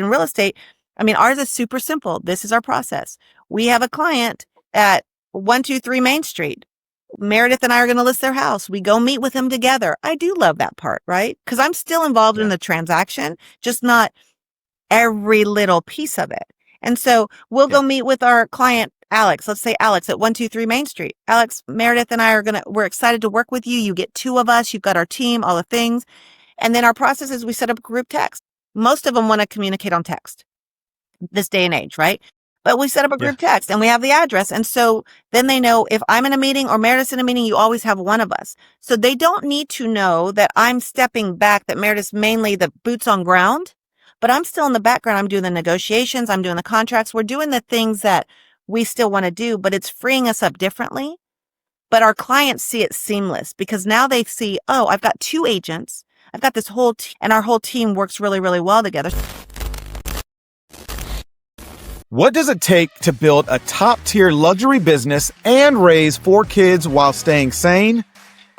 in real estate, I mean, ours is super simple. This is our process. We have a client at 123 Main Street. Meredith and I are going to list their house. We go meet with them together. I do love that part, right? Because I'm still involved in the transaction, just not every little piece of it. And so we'll go meet with our client, Alex. Let's say Alex at 123 Main Street. Alex, Meredith and I we're excited to work with you. You get two of us. You've got our team, all the things. And then our process is we set up a group text. Most of them want to communicate on text this day and age, right? But we set up a group text and we have the address. And so then they know if I'm in a meeting or Meredith's in a meeting, you always have one of us. So they don't need to know that I'm stepping back, that Meredith's mainly the boots on ground, but I'm still in the background. I'm doing the negotiations. I'm doing the contracts. We're doing the things that we still want to do, but it's freeing us up differently. But our clients see it seamless because now they see, oh, I've got two agents. I've got this whole and our whole team works really, really well together. What does it take to build a top-tier luxury business and raise 4 kids while staying sane?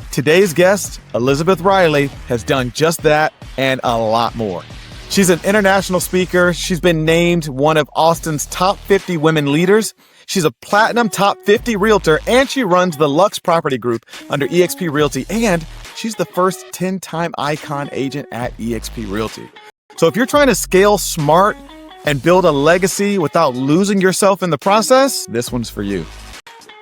Today's guest, Elizabeth Riley, has done just that and a lot more. She's an international speaker. She's been named one of Austin's top 50 women leaders. She's a platinum top 50 realtor, and she runs the Luxe Property Group under eXp Realty, and she's the first 10-time icon agent at eXp Realty. So if you're trying to scale smart and build a legacy without losing yourself in the process, this one's for you.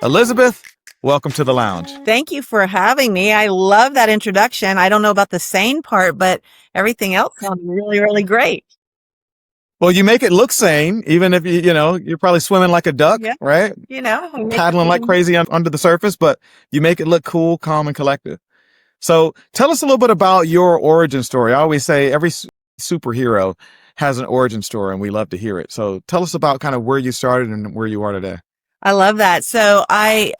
Elizabeth, welcome to the lounge. Thank you for having me. I love that introduction. I don't know about the sane part, but everything else sounds really, really great. Well, you make it look sane, even if you're probably swimming like a duck, right? Paddling like crazy under the surface, but you make it look cool, calm, and collected. So tell us a little bit about your origin story. I always say every superhero has an origin story and we love to hear it. So tell us about kind of where you started and where you are today. I love that. So I'm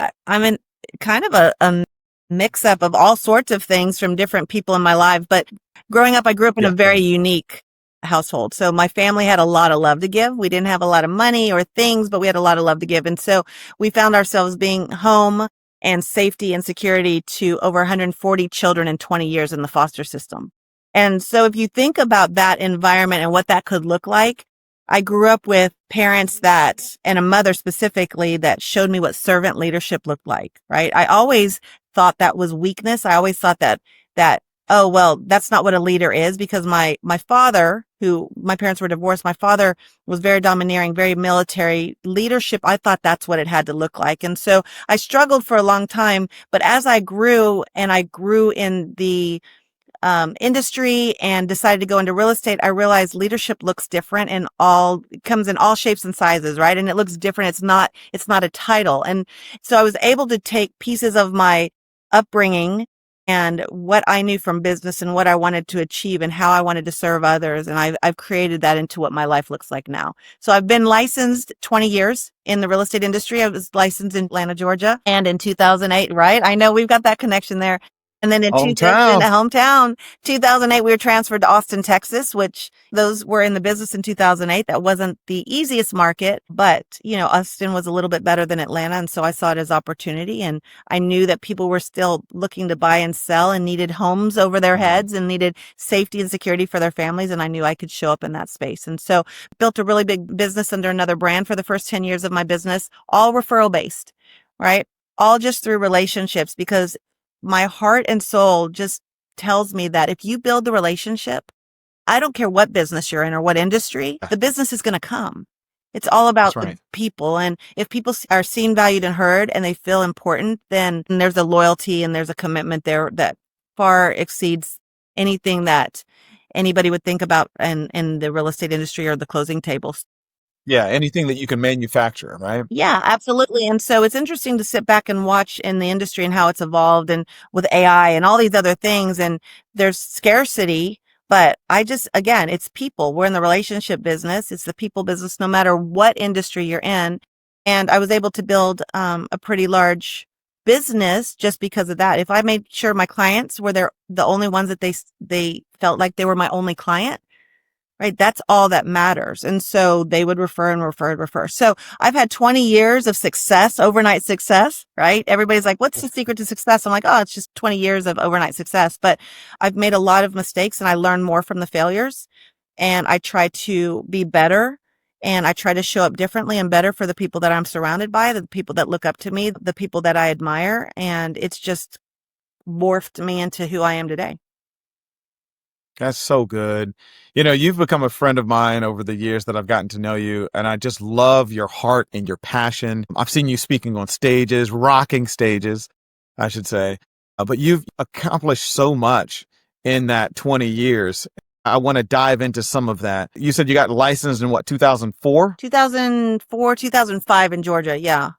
in kind of a mix up of all sorts of things from different people in my life. But growing up, I grew up in a very unique household. So my family had a lot of love to give. We didn't have a lot of money or things, but we had a lot of love to give. And so we found ourselves being home and safety and security to over 140 children in 20 years in the foster system. And so if you think about that environment and what that could look like, I grew up with parents and a mother specifically that showed me what servant leadership looked like, right? I always thought that was weakness. I always thought that, oh, well, that's not what a leader is, because my father, my parents were divorced, my father was very domineering, very military leadership. I thought that's what it had to look like. And so I struggled for a long time, but as I grew in the industry and decided to go into real estate, I realized leadership looks different it comes in all shapes and sizes, right? And it looks different. It's not a title. And so I was able to take pieces of my upbringing and what I knew from business and what I wanted to achieve and how I wanted to serve others. And I've created that into what my life looks like now. So I've been licensed 20 years in the real estate industry. I was licensed in Atlanta, Georgia, and in 2008, right? I know we've got that connection there. And then in hometown, 2008, we were transferred to Austin, Texas, which those were in the business in 2008. That wasn't the easiest market, but Austin was a little bit better than Atlanta. And so I saw it as opportunity. And I knew that people were still looking to buy and sell and needed homes over their heads and needed safety and security for their families. And I knew I could show up in that space. And so built a really big business under another brand for the first 10 years of my business, all referral based, right? All just through relationships, because my heart and soul just tells me that if you build the relationship, I don't care what business you're in or what industry, the business is going to come. It's all about the people. And if people are seen, valued, and heard, and they feel important, then there's a loyalty and there's a commitment there that far exceeds anything that anybody would think about in the real estate industry or the closing tables. Yeah, anything that you can manufacture, right? Yeah, absolutely. And so it's interesting to sit back and watch in the industry and how it's evolved and with AI and all these other things. And there's scarcity, but again, it's people. We're in the relationship business. It's the people business, no matter what industry you're in. And I was able to build a pretty large business just because of that. If I made sure my clients were the only ones that they felt like they were my only client, right? That's all that matters. And so they would refer and refer and refer. So I've had 20 years of success, overnight success, right? Everybody's like, what's the secret to success? I'm like, oh, it's just 20 years of overnight success. But I've made a lot of mistakes and I learned more from the failures. and I try to be better, and I try to show up differently and better for the people that I'm surrounded by, the people that look up to me, the people that I admire. And it's just morphed me into who I am today. That's so good. You know, you've become a friend of mine over the years that I've gotten to know you, and I just love your heart and your passion. I've seen you speaking on stages, rocking stages, I should say, but you've accomplished so much in that 20 years. I want to dive into some of that. You said you got licensed in what, 2004? 2004, 2005 in Georgia. Yeah.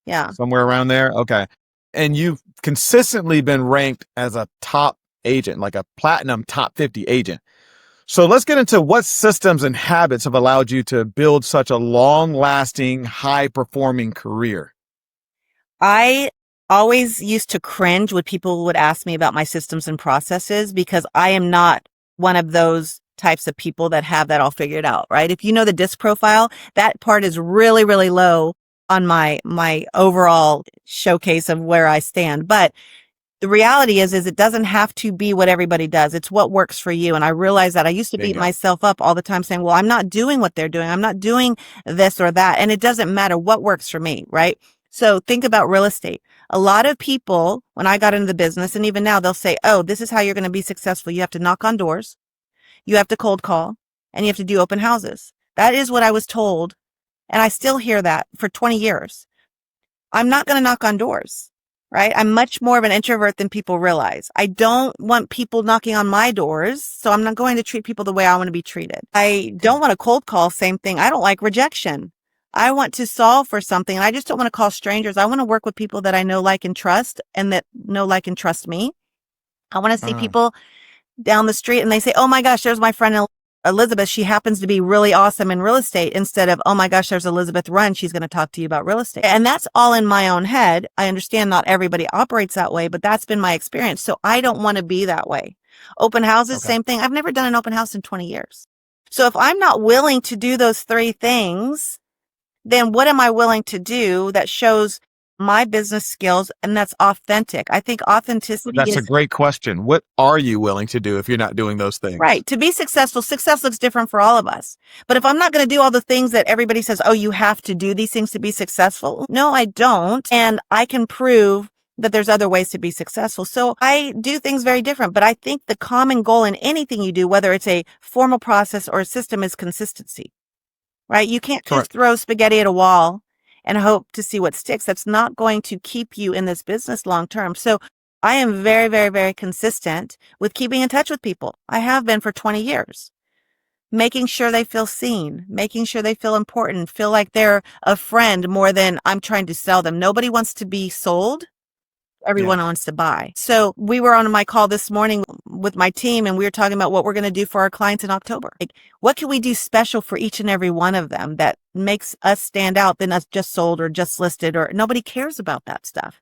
Yeah. Somewhere around there? Okay. And you've consistently been ranked as a top agent, like a platinum top 50 agent. So let's get into what systems and habits have allowed you to build such a long-lasting, high-performing career. I always used to cringe when people would ask me about my systems and processes, because I am not one of those types of people that have that all figured out, right? If you know the disc profile, that part is really, really low on my overall showcase of where I stand. But the reality is it doesn't have to be what everybody does. It's what works for you. And I realized that I used to beat myself up all the time saying, well, I'm not doing what they're doing. I'm not doing this or that. And it doesn't matter what works for me, right? So think about real estate. A lot of people, when I got into the business, and even now, they'll say, oh, this is how you're going to be successful. You have to knock on doors, you have to cold call, and you have to do open houses. That is what I was told. And I still hear that for 20 years. I'm not going to knock on doors, right? I'm much more of an introvert than people realize. I don't want people knocking on my doors, so I'm not going to treat people the way I want to be treated. I don't want to cold call, same thing. I don't like rejection. I want to solve for something, and I just don't want to call strangers. I want to work with people that I know, like, and trust, and that know, like, and trust me. I want to see people down the street and they say, oh my gosh, there's my friend Elizabeth. She happens to be really awesome in real estate, instead of, oh my gosh, there's Elizabeth Run. She's going to talk to you about real estate. And that's all in my own head. I understand not everybody operates that way, but that's been my experience. So I don't want to be that way. Open houses, same thing. I've never done an open house in 20 years. So if I'm not willing to do those three things, then what am I willing to do that shows my business skills and that's authentic? I think authenticity That's a great question. What are you willing to do if you're not doing those things? Right. To be successful, success looks different for all of us. But if I'm not going to do all the things that everybody says, oh, you have to do these things to be successful. No, I don't. And I can prove that there's other ways to be successful. So I do things very different. But I think the common goal in anything you do, whether it's a formal process or a system, is consistency. Right? You can't just throw spaghetti at a wall and hope to see what sticks. That's not going to keep you in this business long term. So I am very, very, very consistent with keeping in touch with people. I have been for 20 years, making sure they feel seen, making sure they feel important, feel like they're a friend more than I'm trying to sell them. Nobody wants to be sold. Everyone wants to buy. So we were on my call this morning with my team, and we were talking about what we're going to do for our clients in October. Like, what can we do special for each and every one of them that makes us stand out than us just sold or just listed, or nobody cares about that stuff.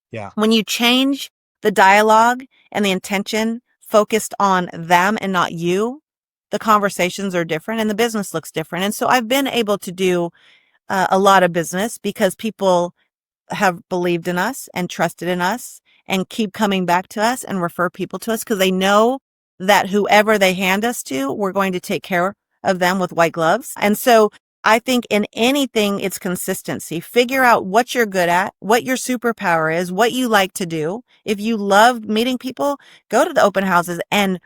Yeah. When you change the dialogue and the intention focused on them and not you, the conversations are different and the business looks different. And so I've been able to do a lot of business because people have believed in us and trusted in us and keep coming back to us and refer people to us because they know that whoever they hand us to, we're going to take care of them with white gloves. And so I think in anything, it's consistency. Figure out what you're good at, what your superpower is, what you like to do. If you love meeting people, go to the open houses and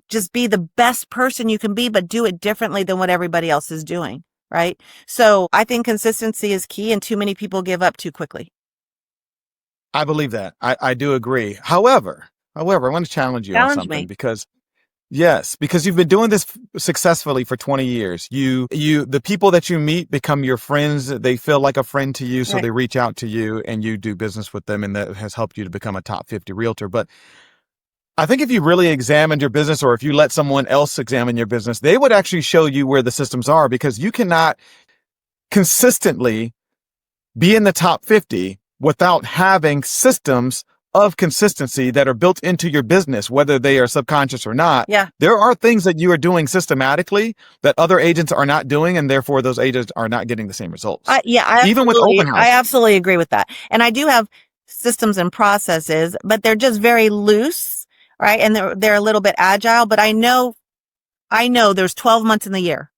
just be the best person you can be, but do it differently than what everybody else is doing. Right? So I think consistency is key, and too many people give up too quickly. I believe that. I do agree. However, I want to challenge you on something because you've been doing this successfully for 20 years. The people that you meet become your friends. They feel like a friend to you. So they reach out to you and you do business with them, and that has helped you to become a top 50 realtor. But I think if you really examined your business, or if you let someone else examine your business, they would actually show you where the systems are, because you cannot consistently be in the top 50 without having systems of consistency that are built into your business, whether they are subconscious or not. Yeah. There are things that you are doing systematically that other agents are not doing, and therefore those agents are not getting the same results. Even with open houses. I absolutely agree with that. And I do have systems and processes, but they're just very loose. Right. And they're a little bit agile, but I know I know there's 12 months in the year.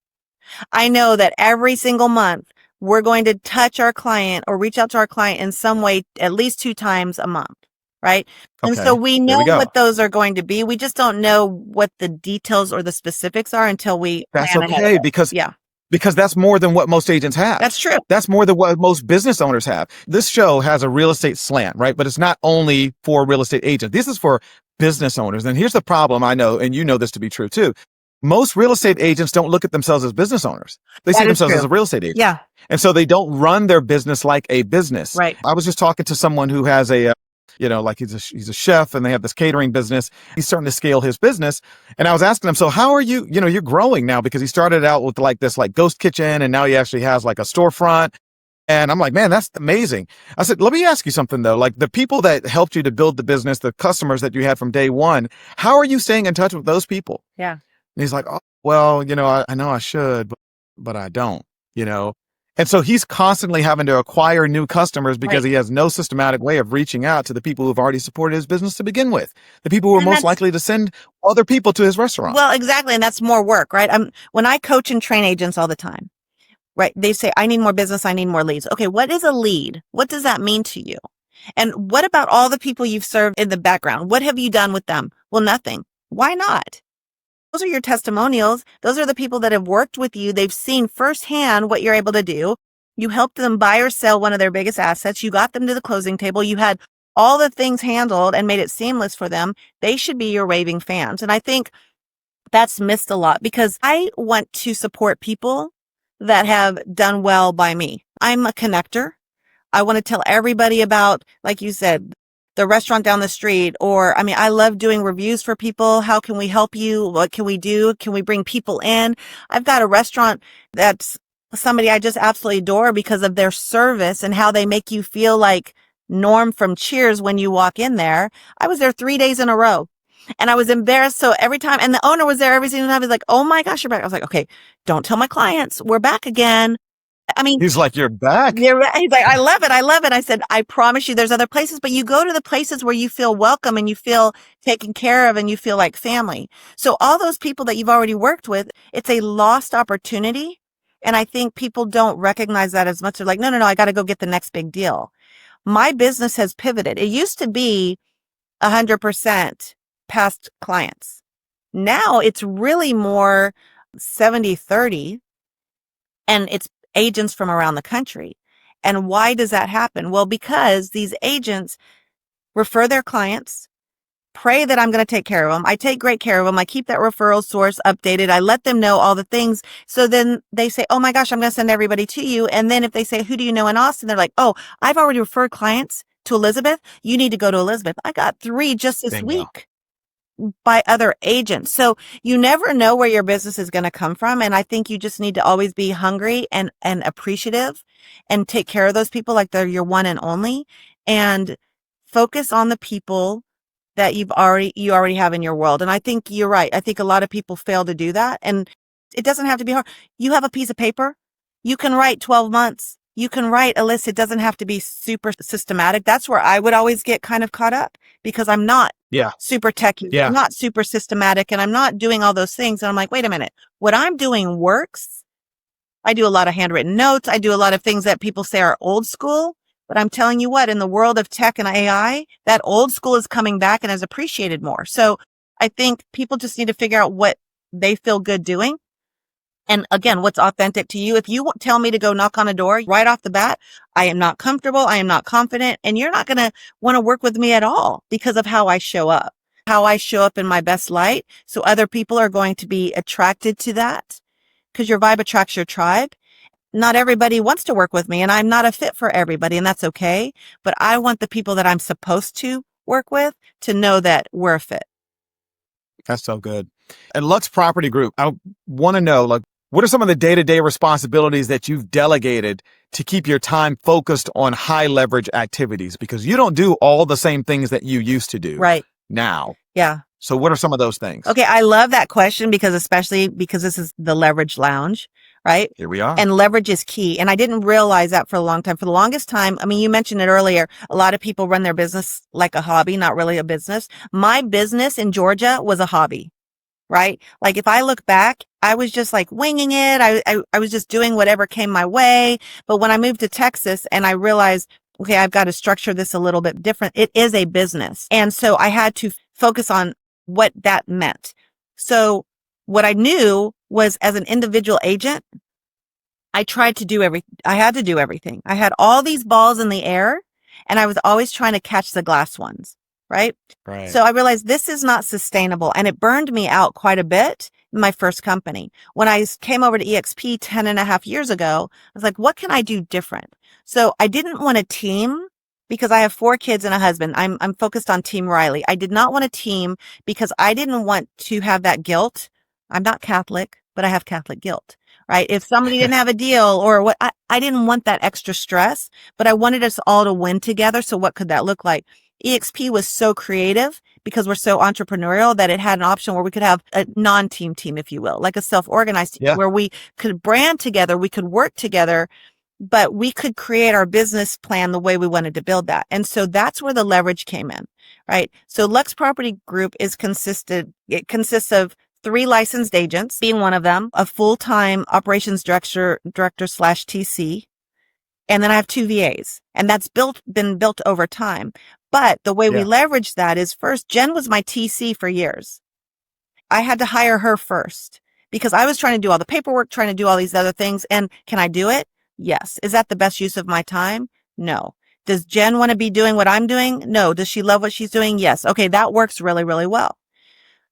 I know that every single month we're going to touch our client or reach out to our client in some way at least 2 times a month, right? And so Okay. we There know we go. what those are going to be. We just don't know what the details or the specifics are until we That's plan ahead of okay it. because Yeah, that's more than what most agents have. that's true. That's more than what most business owners have. This show has a real estate slant, right? But it's not only for real estate agents. This is for business owners. And here's the problem I know, and you know this to be true too. Most real estate agents don't look at themselves as business owners. They see That is themselves true. as a real estate agent. Yeah, And so they don't run their business like a business. right. I was just talking to someone who has a, like he's a chef and they have this catering business. He's starting to scale his business. And I was asking him, so how are you, you're growing now because he started out with like this like ghost kitchen and now he actually has like a storefront. And I'm like, man, that's amazing. I said, let me ask you something though. Like the people that helped you to build the business, the customers that you had from day one, how are you staying in touch with those people? Yeah. And he's like, oh, well, I know I should, but I don't, And so he's constantly having to acquire new customers because Right. he has no systematic way of reaching out to the people who've already supported his business to begin with, the people who are And most that's- likely to send other people to his restaurant. Well, exactly. And that's more work, right? When I coach and train agents all the time, right? They say, I need more business. I need more leads. Okay. What is a lead? What does that mean to you? And what about all the people you've served in the background? What have you done with them? Well, nothing. Why not? Those are your testimonials. Those are the people that have worked with you. They've seen firsthand what you're able to do. You helped them buy or sell one of their biggest assets. You got them to the closing table. You had all the things handled and made it seamless for them. They should be your raving fans. And I think that's missed a lot because I want to support people that have done well by me. I'm a connector. I want to tell everybody about, like you said, the restaurant down the street, or, I love doing reviews for people. How can we help you? What can we do? Can we bring people in? I've got a restaurant that's somebody I just absolutely adore because of their service and how they make you feel like Norm from Cheers when you walk in there. I was there 3 days in a row and I was embarrassed. So every time, and the owner was there every single time. He's like, oh my gosh, you're back. I was like, okay, don't tell my clients we're back again. He's like, you're back. He's like, I love it. I love it. I said, I promise you there's other places, but you go to the places where you feel welcome and you feel taken care of and you feel like family. So all those people that you've already worked with, it's a lost opportunity. And I think people don't recognize that as much. They're like, no, I got to go get the next big deal. My business has pivoted. It used to be 100% past clients. Now it's really more 70-30 and it's agents from around the country. And why does that happen? Well, because these agents refer their clients, pray that I'm going to take care of them. I take great care of them. I keep that referral source updated. I let them know all the things. So then they say, oh my gosh, I'm going to send everybody to you. And then if they say, who do you know in Austin? They're like, oh, I've already referred clients to Elizabeth. You need to go to Elizabeth. I got 3 just this Bingo. week by other agents. So you never know where your business is going to come from. And I think you just need to always be hungry and appreciative and take care of those people like they're your one and only, and focus on the people that you already have in your world. And I think you're right. I think a lot of people fail to do that. And it doesn't have to be hard. You have a piece of paper. You can write 12 months. You can write a list. It doesn't have to be super systematic. That's where I would always get kind of caught up because I'm not super techy. Yeah. I'm not super systematic and I'm not doing all those things. And I'm like, wait a minute, what I'm doing works. I do a lot of handwritten notes. I do a lot of things that people say are old school, but I'm telling you what, in the world of tech and AI, that old school is coming back and is appreciated more. So I think people just need to figure out what they feel good doing. And again, what's authentic to you. If you tell me to go knock on a door right off the bat, I am not comfortable. I am not confident. And you're not going to want to work with me at all because of how I show up in my best light. So other people are going to be attracted to that because your vibe attracts your tribe. Not everybody wants to work with me and I'm not a fit for everybody and that's okay. But I want the people that I'm supposed to work with to know that we're a fit. That's so good. At Luxe Property Group, I want to know, what are some of the day-to-day responsibilities that you've delegated to keep your time focused on high leverage activities? Because you don't do all the same things that you used to do now. Yeah. So what are some of those things? Okay. I love that question especially because this is the leverage lounge, right? Here we are. And leverage is key. And I didn't realize that for a long time. For the longest time, you mentioned it earlier, a lot of people run their business like a hobby, not really a business. My business in Georgia was a hobby. right? Like if I look back, I was just like winging it. I was just doing whatever came my way. But when I moved to Texas and I realized, okay, I've got to structure this a little bit different. It is a business. And so I had to focus on what that meant. So what I knew was as an individual agent, I tried to do I had to do everything. I had all these balls in the air and I was always trying to catch the glass ones. Right. Right. So I realized this is not sustainable and it burned me out quite a bit in my first company. When I came over to EXP 10.5 years ago, I was like, what can I do different? So I didn't want a team because I have 4 kids and a husband. I'm focused on Team Riley. I did not want a team because I didn't want to have that guilt. I'm not Catholic, but I have Catholic guilt, right? If somebody didn't have a deal or what, I didn't want that extra stress, but I wanted us all to win together. So what could that look like? EXP was so creative because we're so entrepreneurial that it had an option where we could have a non-team team, if you will, like a self-organized team where we could brand together, we could work together, but we could create our business plan the way we wanted to build that. And so that's where the leverage came in, right? So Luxe Property Group it consists of 3 licensed agents, being one of them, a full-time operations director slash TC. And then I have 2 VAs and that's been built over time. But the way we leverage that is first, Jen was my TC for years. I had to hire her first because I was trying to do all the paperwork, trying to do all these other things. And can I do it? Yes. Is that the best use of my time? No. Does Jen want to be doing what I'm doing? No. Does she love what she's doing? Yes. Okay. That works really, really well.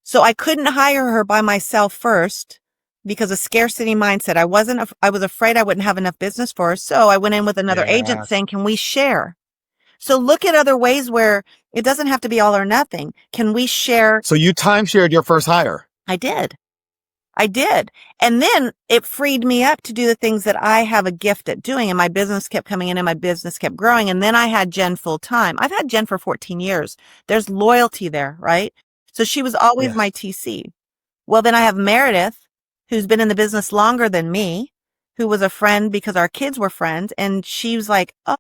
So I couldn't hire her by myself first because of scarcity mindset. I was afraid I wouldn't have enough business for her. So I went in with another agent saying, can we share? So look at other ways where it doesn't have to be all or nothing. Can we share? So you time shared your first hire. I did. And then it freed me up to do the things that I have a gift at doing. And my business kept coming in and my business kept growing. And then I had Jen full time. I've had Jen for 14 years. There's loyalty there, right? So she was always my TC. Well, then I have Meredith, who's been in the business longer than me, who was a friend because our kids were friends. And she was like, oh,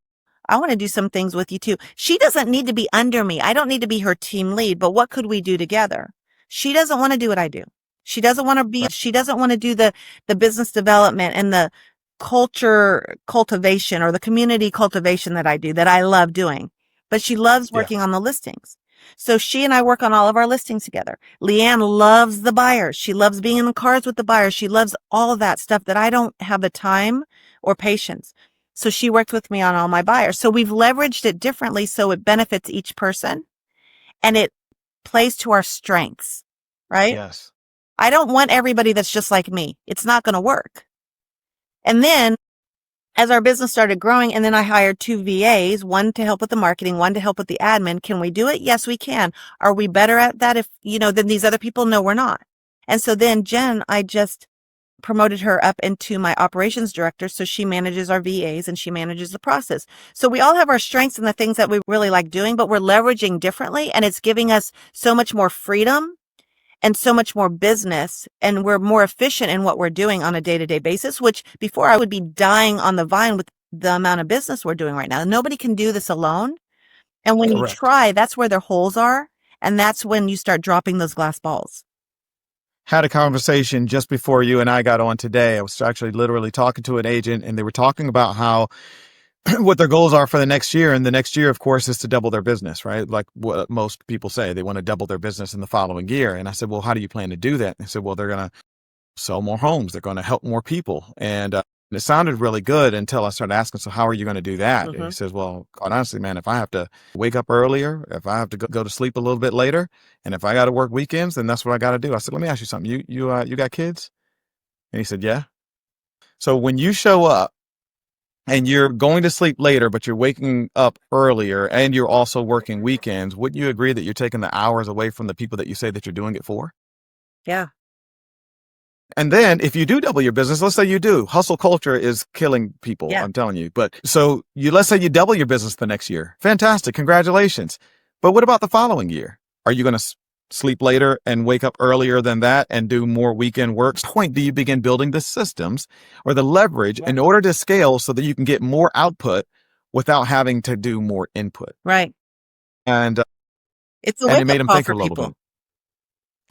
I want to do some things with you too. She doesn't need to be under me. I don't need to be her team lead, but what could we do together? She doesn't want to do what I do. She doesn't want to do the business development and the culture cultivation or the community cultivation that I do, that I love doing, but she loves working on the listings. So she and I work on all of our listings together. Leanne loves the buyers. She loves being in the cars with the buyers. She loves all of that stuff that I don't have the time or patience. So she worked with me on all my buyers. So we've leveraged it differently so it benefits each person and it plays to our strengths, right? Yes. I don't want everybody that's just like me. It's not going to work. And then as our business started growing, and then I hired 2 VAs, one to help with the marketing, one to help with the admin. Can we do it? Yes, we can. Are we better at that than these other people? No, we're not. And so then Jen, I just promoted her up into my operations director. So she manages our VAs and she manages the process. So we all have our strengths and the things that we really like doing, but we're leveraging differently. And it's giving us so much more freedom and so much more business. And we're more efficient in what we're doing on a day-to-day basis, which before I would be dying on the vine with the amount of business we're doing right now. Nobody can do this alone. And when you try, that's where their holes are. And that's when you start dropping those glass balls. Had a conversation just before you and I got on today. I was actually literally talking to an agent and they were talking about how what their goals are for the next year. And the next year, of course, is to double their business, right? Like what most people say, they want to double their business in the following year. And I said, well, how do you plan to do that? And they said, well, they're going to sell more homes. They're going to help more people. And it sounded really good until I started asking, so how are you going to do that? And he says, well, quite honestly, man, if I have to wake up earlier, if I have to go to sleep a little bit later, and if I got to work weekends, then that's what I got to do. I said, let me ask you something. You got kids? And he said, yeah. So when you show up and you're going to sleep later, but you're waking up earlier and you're also working weekends, wouldn't you agree that you're taking the hours away from the people that you say that you're doing it for? Yeah. And then if you do double your business, let's say you do, hustle culture is killing people. Yeah. I'm telling you. But so let's say you double your business the next year. Fantastic. Congratulations. But what about the following year? Are you going to sleep later and wake up earlier than that and do more weekend work? Point, do you begin building the systems or the leverage in order to scale so that you can get more output without having to do more input? Right. And it's a wake-up it made them call think for a little people. bit.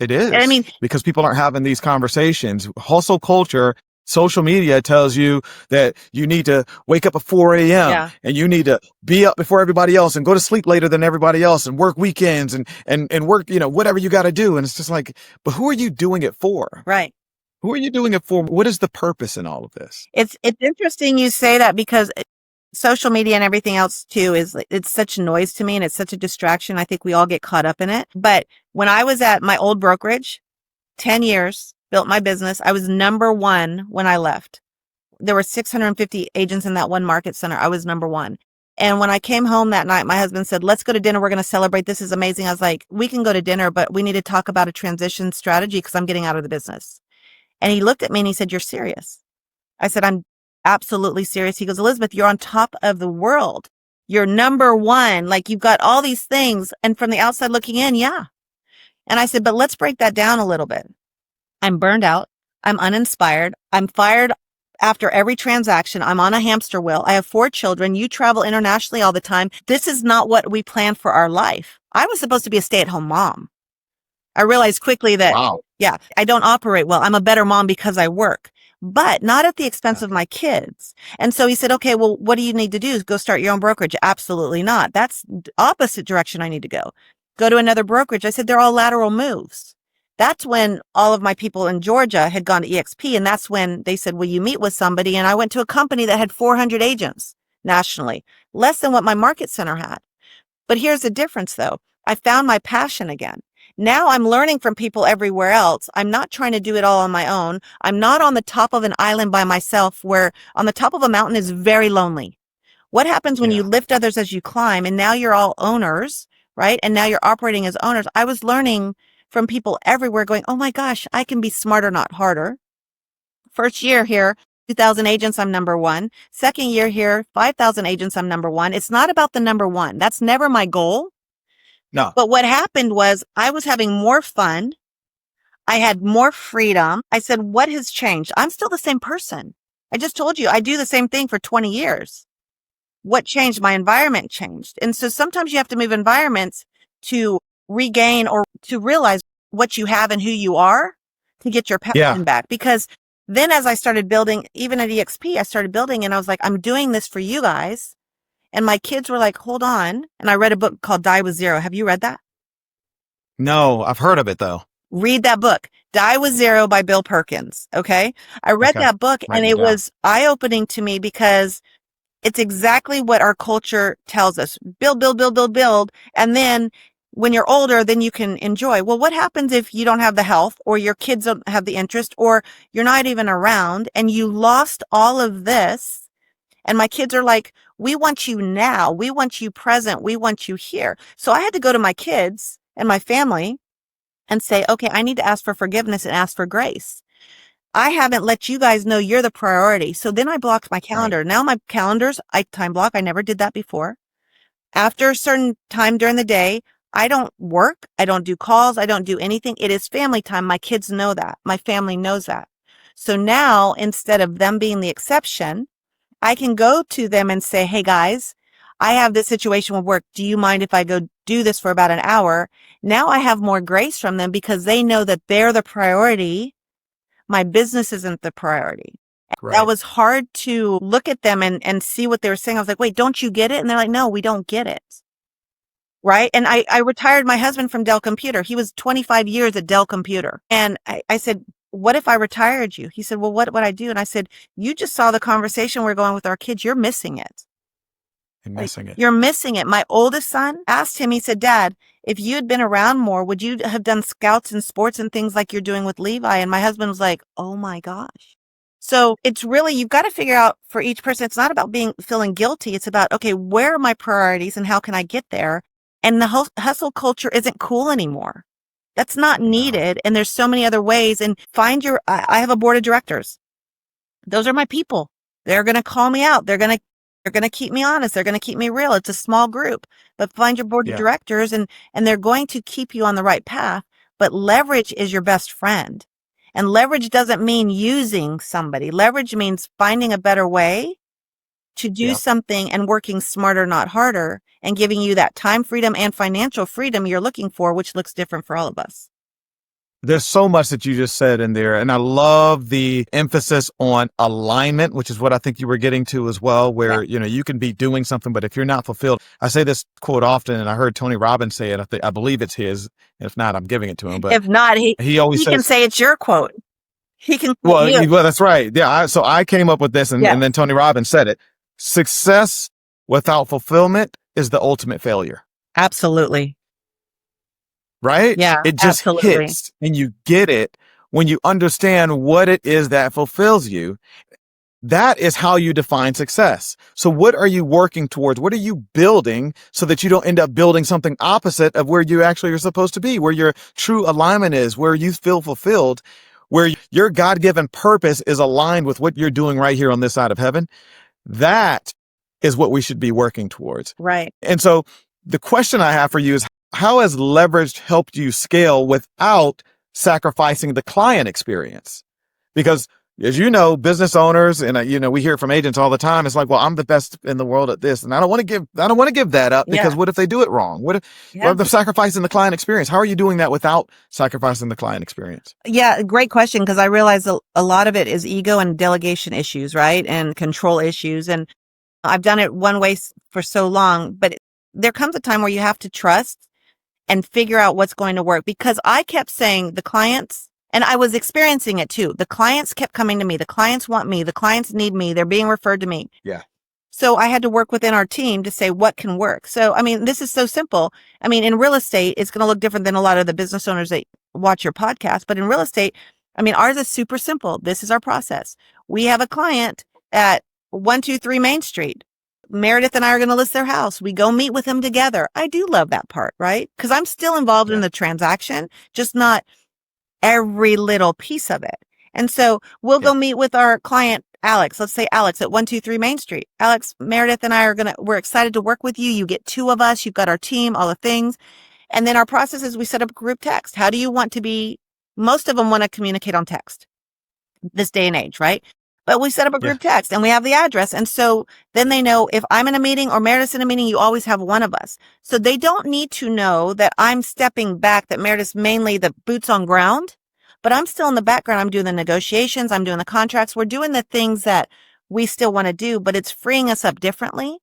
It is. And I mean, because people aren't having these conversations. Hustle culture, social media tells you that you need to wake up at 4 a.m. yeah, and you need to be up before everybody else and go to sleep later than everybody else and work weekends and work, whatever you got to do. And it's just like, but who are you doing it for? right. Who are you doing it for? What is the purpose in all of this? It's interesting you say that because social media and everything else too it's such noise to me and it's such a distraction. I think we all get caught up in it. But when I was at my old brokerage, 10 years, built my business, I was number one when I left. There were 650 agents in that one market center. I was number one. And when I came home that night, my husband said, let's go to dinner. We're going to celebrate. This is amazing. I was like, we can go to dinner, but we need to talk about a transition strategy because I'm getting out of the business. And he looked at me and he said, you're serious? I said, I'm absolutely serious. He goes, Elizabeth, you're on top of the world. You're number one. Like you've got all these things. And from the outside looking in, yeah. And I said, but let's break that down a little bit. I'm burned out. I'm uninspired. I'm fired after every transaction. I'm on a hamster wheel. I have 4 children. You travel internationally all the time. This is not what we planned for our life. I was supposed to be a stay-at-home mom. I realized quickly that, Wow. yeah, I don't operate well. I'm a better mom because I work, but not at the expense of my kids. And so he said, okay, well, what do you need to do? Go start your own brokerage? Absolutely not. That's opposite direction I need to go. Go to another brokerage. I said, they're all lateral moves. That's when all of my people in Georgia had gone to EXP. And that's when they said, will you meet with somebody? And I went to a company that had 400 agents nationally, less than what my market center had. But here's the difference though. I found my passion again. Now I'm learning from people everywhere else. I'm not trying to do it all on my own. I'm not on the top of an island by myself where on the top of a mountain is very lonely. What happens when you lift others as you climb and now you're all owners, right? And now you're operating as owners. I was learning from people everywhere going, oh my gosh, I can be smarter, not harder. First year here, 2,000 agents, I'm number one. Second year here, 5,000 agents, I'm number one. It's not about the number one. That's never my goal. No. But what happened was I was having more fun. I had more freedom. I said, what has changed? I'm still the same person. I just told you I do the same thing for 20 years. What changed? My environment changed. And so sometimes you have to move environments to regain or to realize what you have and who you are to get your passion back. Because then as I started building, even at EXP, I started building and I was like, I'm doing this for you guys. And my kids were like, hold on. And I read a book called Die with Zero. Have you read that? No, I've heard of it though. Read that book, Die with Zero by Bill Perkins. Okay. I read that book and it was eye-opening to me because it's exactly what our culture tells us. Build, build, build, build, build. And then when you're older, then you can enjoy. Well, what happens if you don't have the health or your kids don't have the interest or you're not even around and you lost all of this? And my kids are like, we want you now. We want you present. We want you here. So I had to go to my kids and my family and say, okay, I need to ask for forgiveness and ask for grace. I haven't let you guys know you're the priority. So then I blocked my calendar. Right. Now my calendars, I time block. I never did that before. After a certain time during the day, I don't work. I don't do calls. I don't do anything. It is family time. My kids know that. My family knows that. So now instead of them being the exception, I can go to them and say, hey guys, I have this situation with work. Do you mind if I go do this for about an hour? Now I have more grace from them because they know that they're the priority. My business isn't the priority. Right. That was hard to look at them and see what they were saying. I was like, wait, don't you get it? And they're like, no, we don't get it. Right. And I retired my husband from Dell Computer. He was 25 years at Dell Computer. And I said, what if I retired you? He said, well, what would I do? And I said, you just saw the conversation we're going with our kids. You're missing it. You're missing it. My oldest son asked him, he said, Dad, if you had been around more, would you have done scouts and sports and things like you're doing with Levi? And my husband was like, oh my gosh. So it's really, you've got to figure out for each person, it's not about feeling guilty. It's about, okay, where are my priorities and how can I get there? And the hustle culture isn't cool anymore. That's not needed. And there's so many other ways. And I have a board of directors. Those are my people. They're going to call me out. They're going to keep me honest. They're going to keep me real. It's a small group, but find your board of directors and they're going to keep you on the right path. But leverage is your best friend. And leverage doesn't mean using somebody. Leverage means finding a better way to do something and working smarter, not harder, and giving you that time freedom and financial freedom you're looking for, which looks different for all of us. There's so much that you just said in there. And I love the emphasis on alignment, which is what I think you were getting to as well, where, you can be doing something, but if you're not fulfilled, I say this quote often, and I heard Tony Robbins say it. I believe it's his. If not, I'm giving it to him. But If not, he always he says, can say it's your quote. He can. well, that's right. Yeah. So I came up with this and then Tony Robbins said it. Success without fulfillment is the ultimate failure. Absolutely. Right? Yeah, it just absolutely. hits and you get it when you understand what it is that fulfills you. That is how you define success. So what are you working towards? What are you building so that you don't end up building something opposite of where you actually are supposed to be, where your true alignment is, where you feel fulfilled, where your God-given purpose is aligned with what you're doing right here on this side of heaven? That is what we should be working towards. Right. And so the question I have for you is, how has leverage helped you scale without sacrificing the client experience? Because as you know, business owners and we hear from agents all the time. It's like, well, I'm the best in the world at this, and I don't want to give that up because what if they do it wrong? What if they're sacrificing the client experience? How are you doing that without sacrificing the client experience? Yeah, great question, because I realize a lot of it is ego and delegation issues, right, and control issues. And I've done it one way for so long, but there comes a time where you have to trust and figure out what's going to work, because I kept saying the clients. And I was experiencing it too. The clients kept coming to me. The clients want me. The clients need me. They're being referred to me. Yeah. So I had to work within our team to say what can work. So, this is so simple. In real estate, it's going to look different than a lot of the business owners that watch your podcast. But in real estate, ours is super simple. This is our process. We have a client at 123 Main Street. Meredith and I are going to list their house. We go meet with them together. I do love that part, right? Because I'm still involved in the transaction, just not every little piece of it. And so we'll go meet with our client, Alex. Let's say Alex at 123 Main Street. Alex, Meredith and I we're excited to work with you. You get two of us. You've got our team, all the things. And then our process is we set up a group text. How do you want to be? Most of them want to communicate on text this day and age, right? But we set up a group text and we have the address. And so then they know if I'm in a meeting or Meredith's in a meeting, you always have one of us. So they don't need to know that I'm stepping back, that Meredith's mainly the boots on ground, but I'm still in the background. I'm doing the negotiations. I'm doing the contracts. We're doing the things that we still want to do, but it's freeing us up differently.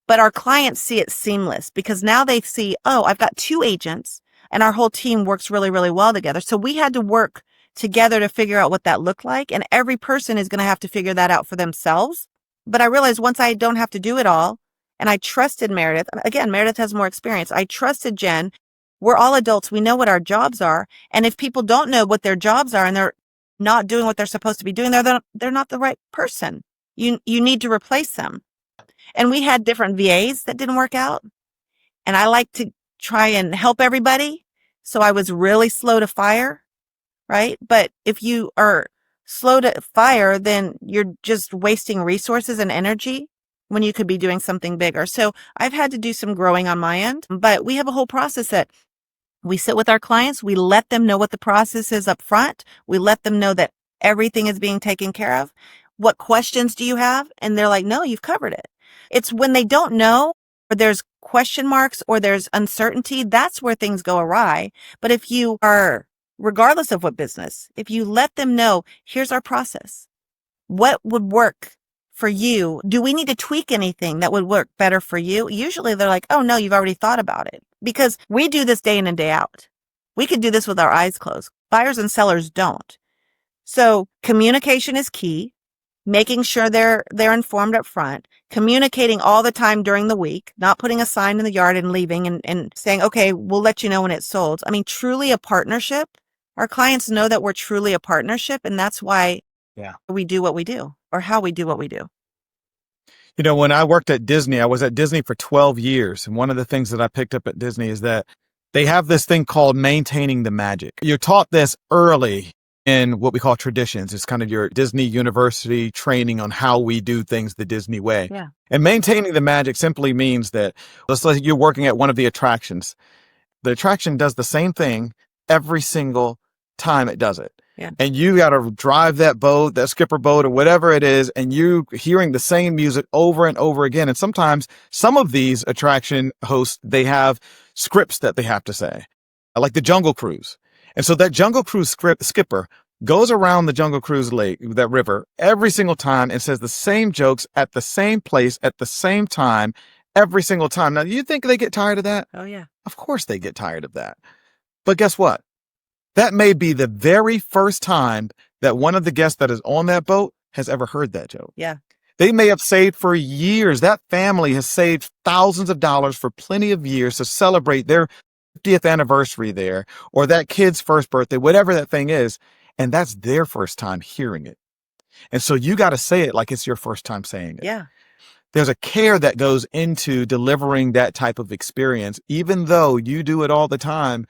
But our clients see it seamless because now they see, oh, I've got two agents and our whole team works really, really well together. So we had to work together to figure out what that looked like. And every person is going to have to figure that out for themselves. But I realized once I don't have to do it all, and I trusted Meredith. Again, Meredith has more experience. I trusted Jen. We're all adults. We know what our jobs are. And if people don't know what their jobs are and they're not doing what they're supposed to be doing, they're not the right person. You need to replace them. And we had different VAs that didn't work out. And I like to try and help everybody. So I was really slow to fire. Right? But if you are slow to fire, then you're just wasting resources and energy when you could be doing something bigger. So I've had to do some growing on my end, but we have a whole process that we sit with our clients. We let them know what the process is up front. We let them know that everything is being taken care of. What questions do you have? And they're like, no, you've covered it. It's when they don't know, or there's question marks or there's uncertainty, that's where things go awry. But if you are, regardless of what business, if you let them know, here's our process. What would work for you? Do we need to tweak anything that would work better for you? Usually they're like, oh no, you've already thought about it, because we do this day in and day out. We could do this with our eyes closed. Buyers and sellers don't. So communication is key. Making sure they're informed up front, communicating all the time during the week, not putting a sign in the yard and leaving and saying, okay, we'll let you know when it's sold. Truly a partnership. Our clients know that we're truly a partnership, and that's why we do what we do, or how we do what we do. You know, when I worked at Disney, I was at Disney for 12 years. And one of the things that I picked up at Disney is that they have this thing called maintaining the magic. You're taught this early in what we call traditions. It's kind of your Disney University training on how we do things the Disney way. Yeah. And maintaining the magic simply means that, let's say you're working at one of the attractions. The attraction does the same thing every single time it does it. Yeah. And you got to drive that boat, that skipper boat or whatever it is, and you hearing the same music over and over again. And sometimes some of these attraction hosts, they have scripts that they have to say, like the Jungle Cruise. And so that Jungle Cruise skipper goes around the Jungle Cruise lake, that river, every single time and says the same jokes at the same place at the same time every single time. Now, you think they get tired of that? Oh, yeah. Of course they get tired of that. But guess what? That may be the very first time that one of the guests that is on that boat has ever heard that joke. Yeah. They may have saved for years. That family has saved thousands of dollars for plenty of years to celebrate their 50th anniversary there, or that kid's first birthday, whatever that thing is. And that's their first time hearing it. And so you got to say it like it's your first time saying it. Yeah. There's a care that goes into delivering that type of experience. Even though you do it all the time,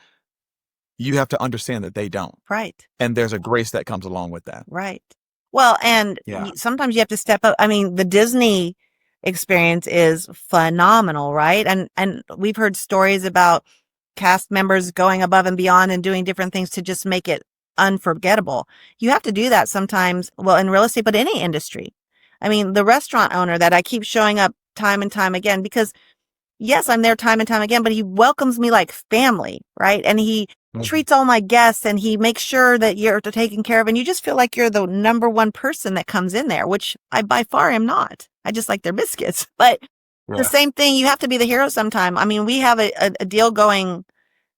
you have to understand that they don't. Right. And there's a grace that comes along with that. Right. Well, and sometimes you have to step up. I mean, the Disney experience is phenomenal, right? And we've heard stories about cast members going above and beyond and doing different things to just make it unforgettable. You have to do that sometimes, well, in real estate, but any industry. I mean, the restaurant owner that I keep showing up time and time again, because yes, I'm there time and time again, but he welcomes me like family, right? And he treats all my guests and he makes sure that you're taken care of. And you just feel like you're the number one person that comes in there, which I by far am not. I just like their biscuits. But the same thing, you have to be the hero sometime. I mean, we have a deal going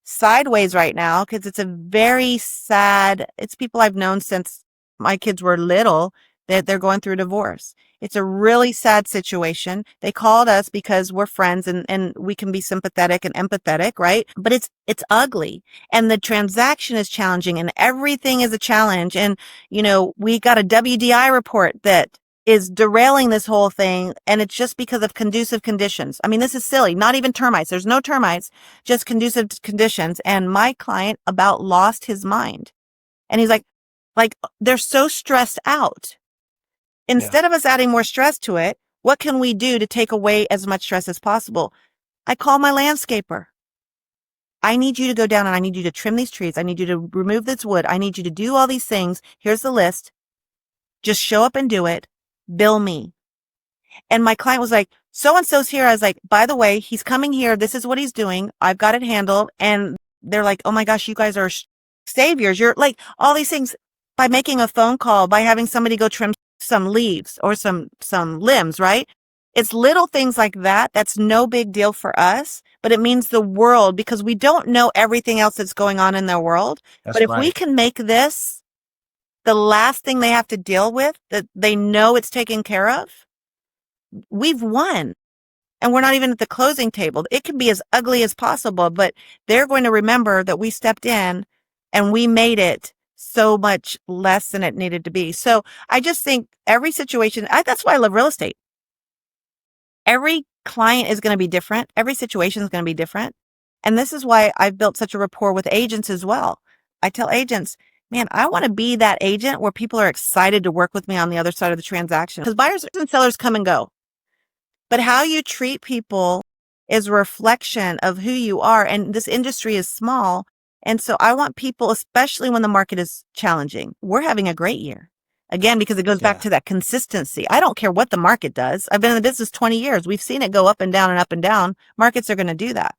sideways right now because it's a very sad, it's people I've known since my kids were little that they're going through a divorce. It's a really sad situation. They called us because we're friends and we can be sympathetic and empathetic, right? But it's ugly and the transaction is challenging and everything is a challenge. And, you know, we got a WDI report that is derailing this whole thing. And it's just because of conducive conditions. I mean, this is silly. Not even termites. There's no termites, just conducive conditions. And my client about lost his mind. And he's like, they're so stressed out. Instead of us adding more stress to it, what can we do to take away as much stress as possible? I call my landscaper. I need you to go down and I need you to trim these trees. I need you to remove this wood. I need you to do all these things. Here's the list. Just show up and do it. Bill me. And my client was like, so-and-so's here. I was like, by the way, he's coming here. This is what he's doing. I've got it handled. And they're like, oh my gosh, you guys are saviors. You're like all these things by making a phone call, by having somebody go trim some leaves or some limbs, right? It's little things like that. That's no big deal for us, but it means the world because we don't know everything else that's going on in their world. But if we can make this the last thing they have to deal with, that they know it's taken care of, we've won. And we're not even at the closing table. It can be as ugly as possible, but they're going to remember that we stepped in and we made it so much less than it needed to be. So I just think every situation, that's why I love real estate. Every client is going to be different. Every situation is going to be different. And this is why I've built such a rapport with agents as well. I tell agents, man, I want to be that agent where people are excited to work with me on the other side of the transaction because buyers and sellers come and go. But how you treat people is a reflection of who you are. And this industry is small. And so I want people, especially when the market is challenging, we're having a great year. Again, because it goes back to that consistency. I don't care what the market does. I've been in the business 20 years. We've seen it go up and down and up and down. Markets are going to do that.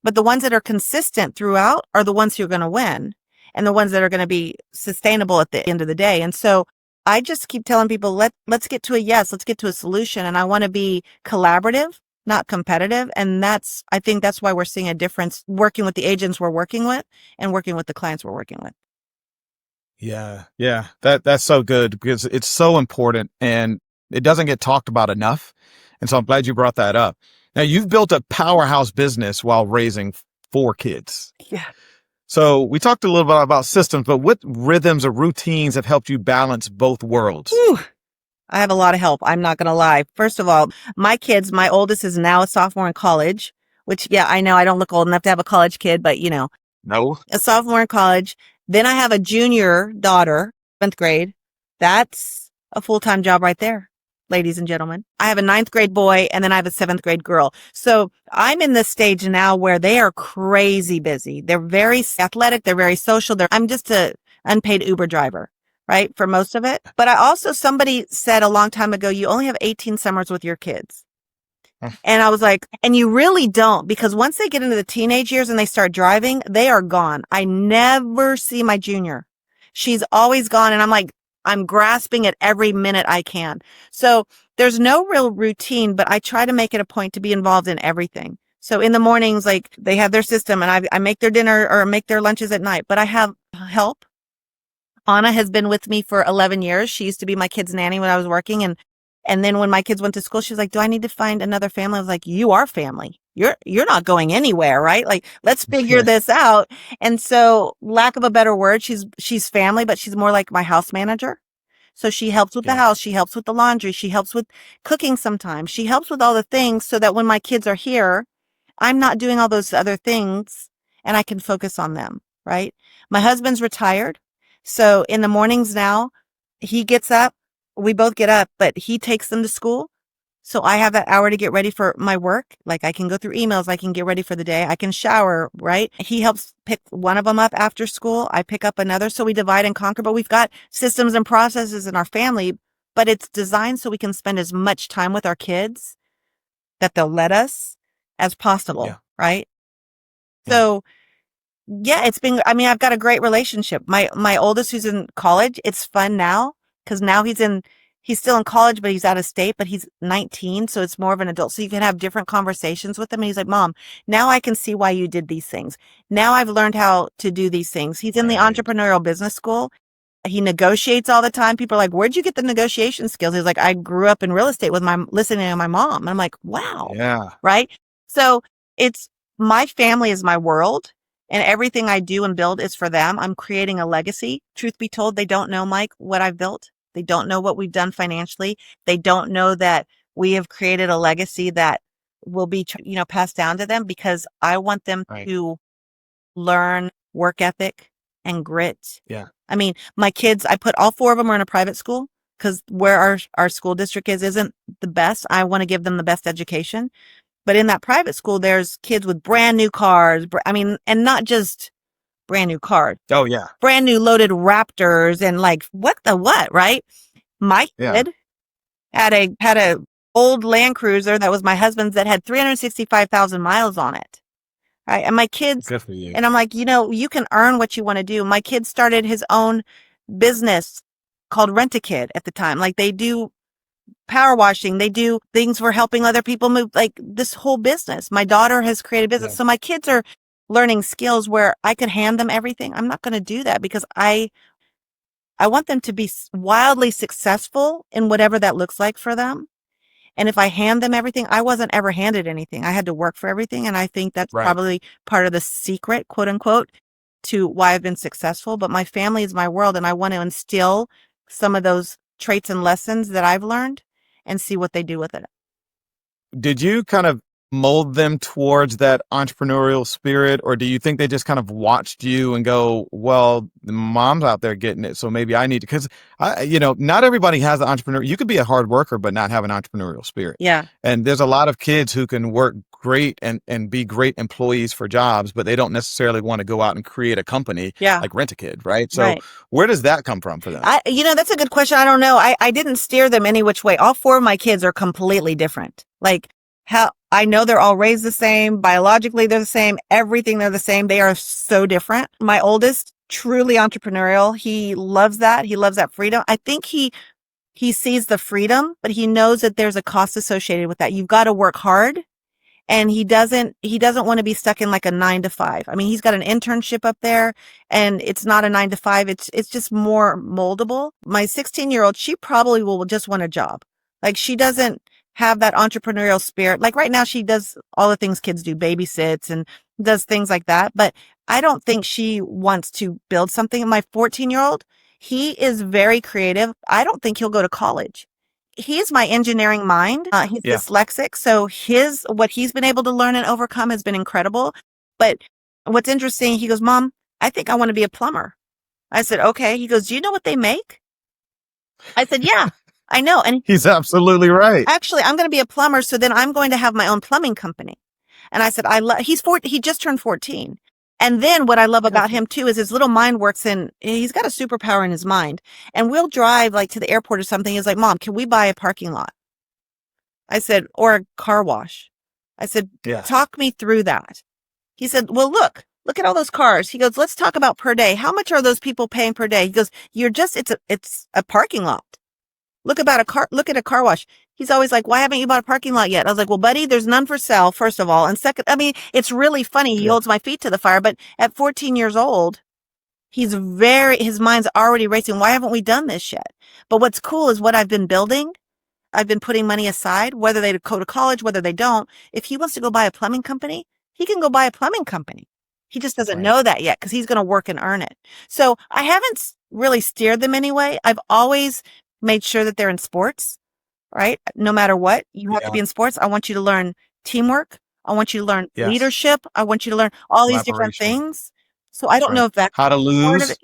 But the ones that are consistent throughout are the ones who are going to win and the ones that are going to be sustainable at the end of the day. And so I just keep telling people, let's get to a yes, let's get to a solution. And I want to be collaborative, not competitive. And I think that's why we're seeing a difference working with the agents we're working with and working with the clients we're working with. Yeah. That's so good because it's so important and it doesn't get talked about enough. And so I'm glad you brought that up. Now you've built a powerhouse business while raising 4 kids. Yeah. So we talked a little bit about systems, but what rhythms or routines have helped you balance both worlds? Whew. I have a lot of help. I'm not going to lie. First of all, my oldest is now a sophomore in college, which, I know I don't look old enough to have a college kid, but No. A sophomore in college. Then I have a junior daughter, 7th grade. That's a full-time job right there, ladies and gentlemen. I have a 9th grade boy and then I have a 7th grade girl. So I'm in this stage now where they are crazy busy. They're very athletic. They're very social. I'm just a unpaid Uber driver, right? For most of it. But somebody said a long time ago, you only have 18 summers with your kids. And I was like, and you really don't, because once they get into the teenage years and they start driving, they are gone. I never see my junior. She's always gone. And I'm like, I'm grasping at every minute I can. So there's no real routine, but I try to make it a point to be involved in everything. So in the mornings, like they have their system and I make their dinner or make their lunches at night, but I have help. Anna has been with me for 11 years. She used to be my kid's nanny when I was working. And then when my kids went to school, she was like, do I need to find another family? I was like, you are family. You're not going anywhere, right? Like, let's figure this out. And so, lack of a better word, she's family, but she's more like my house manager. So she helps with the house. She helps with the laundry. She helps with cooking sometimes. She helps with all the things so that when my kids are here, I'm not doing all those other things and I can focus on them, right? My husband's retired. So in the mornings now, he gets up. We both get up, but he takes them to school. So I have that hour to get ready for my work. Like I can go through emails. I can get ready for the day. I can shower, right? He helps pick one of them up after school. I pick up another. So we divide and conquer, but we've got systems and processes in our family, but it's designed so we can spend as much time with our kids that they'll let us as possible. Right? So yeah, I've got a great relationship. My oldest who's in college, it's fun now because now he's still in college, but he's out of state, but he's 19. So it's more of an adult. So you can have different conversations with him. And he's like, Mom, now I can see why you did these things. Now I've learned how to do these things. He's in the entrepreneurial business school. He negotiates all the time. People are like, where'd you get the negotiation skills? He's like, I grew up in real estate with listening to my mom. And I'm like, wow. Yeah. Right. So my family is my world. And everything I do and build is for them. I'm creating a legacy. Truth be told, they don't know, Mike, what I've built. They don't know what we've done financially. They don't know that we have created a legacy that will be, passed down to them because I want them to learn work ethic and grit. Yeah. I mean, my kids, I put all 4 of them are in a private school because where our school district isn't the best. I want to give them the best education. But in that private school, there's kids with brand new cars. And not just brand new cars. Oh, yeah. Brand new loaded Raptors and like, what, right? My kid had a old Land Cruiser that was my husband's that had 365,000 miles on it. Right. And my kids, good for you. And I'm like, you can earn what you want to do. My kid started his own business called Rent-A-Kid at the time. Like they do power washing. They do things for helping other people move, like this whole business. My daughter has created business. So my kids are learning skills where I could hand them everything. I'm not going to do that because I want them to be wildly successful in whatever that looks like for them. And if I hand them everything, I wasn't ever handed anything. I had to work for everything. And I think that's probably part of the secret, quote unquote, to why I've been successful. But my family is my world. And I want to instill some of those traits and lessons that I've learned and see what they do with it. Did you kind of mold them towards that entrepreneurial spirit, or do you think they just kind of watched you and go, well, the mom's out there getting it, so maybe I need to, because not everybody has the entrepreneur. You could be a hard worker but not have an entrepreneurial spirit. Yeah. And there's a lot of kids who can work great and be great employees for jobs, but they don't necessarily want to go out and create a company like Rent-A-Kid, right? So where does that come from for them? That's a good question. I don't know. I didn't steer them any which way. All 4 of my kids are completely different. Like how I know they're all raised the same. Biologically, they're the same. Everything, they're the same. They are so different. My oldest, truly entrepreneurial. He loves that. He loves that freedom. I think he sees the freedom, but he knows that there's a cost associated with that. You've got to work hard. And he doesn't want to be stuck in like a 9 to 5. I mean, he's got an internship up there and it's not a 9 to 5. It's just more moldable. My 16-year-old, she probably will just want a job. Like she doesn't have that entrepreneurial spirit. Like right now she does all the things kids do, babysits and does things like that. But I don't think she wants to build something. My 14-year-old, he is very creative. I don't think he'll go to college. He's my engineering mind. He's dyslexic. So what he's been able to learn and overcome has been incredible. But what's interesting, he goes, Mom, I think I want to be a plumber. I said, okay. He goes, do you know what they make? I said, yeah, I know. And he's absolutely right. Actually, I'm going to be a plumber. So then I'm going to have my own plumbing company. And I said, he just turned 14. And then what I love about him too is his little mind works he's got a superpower in his mind. And we'll drive like to the airport or something. He's like, Mom, can we buy a parking lot? I said, or a car wash. I said, talk me through that. He said, well, look at all those cars. He goes, let's talk about per day. How much are those people paying per day? He goes, it's a parking lot. Look at a car wash. He's always like, why haven't you bought a parking lot yet? I was like, well, buddy, there's none for sale, first of all. And second, I mean, it's really funny. He holds my feet to the fire, but at 14 years old, his mind's already racing. Why haven't we done this yet? But what's cool is what I've been building. I've been putting money aside, whether they go to college, whether they don't. If he wants to go buy a plumbing company, he can go buy a plumbing company. He just doesn't know that yet because he's going to work and earn it. So I haven't really steered them anyway. I've always made sure that they're in sports, right? No matter what, you have to be in sports. I want you to learn teamwork. I want you to learn leadership. I want you to learn all these different things. So I don't know if that's how to lose.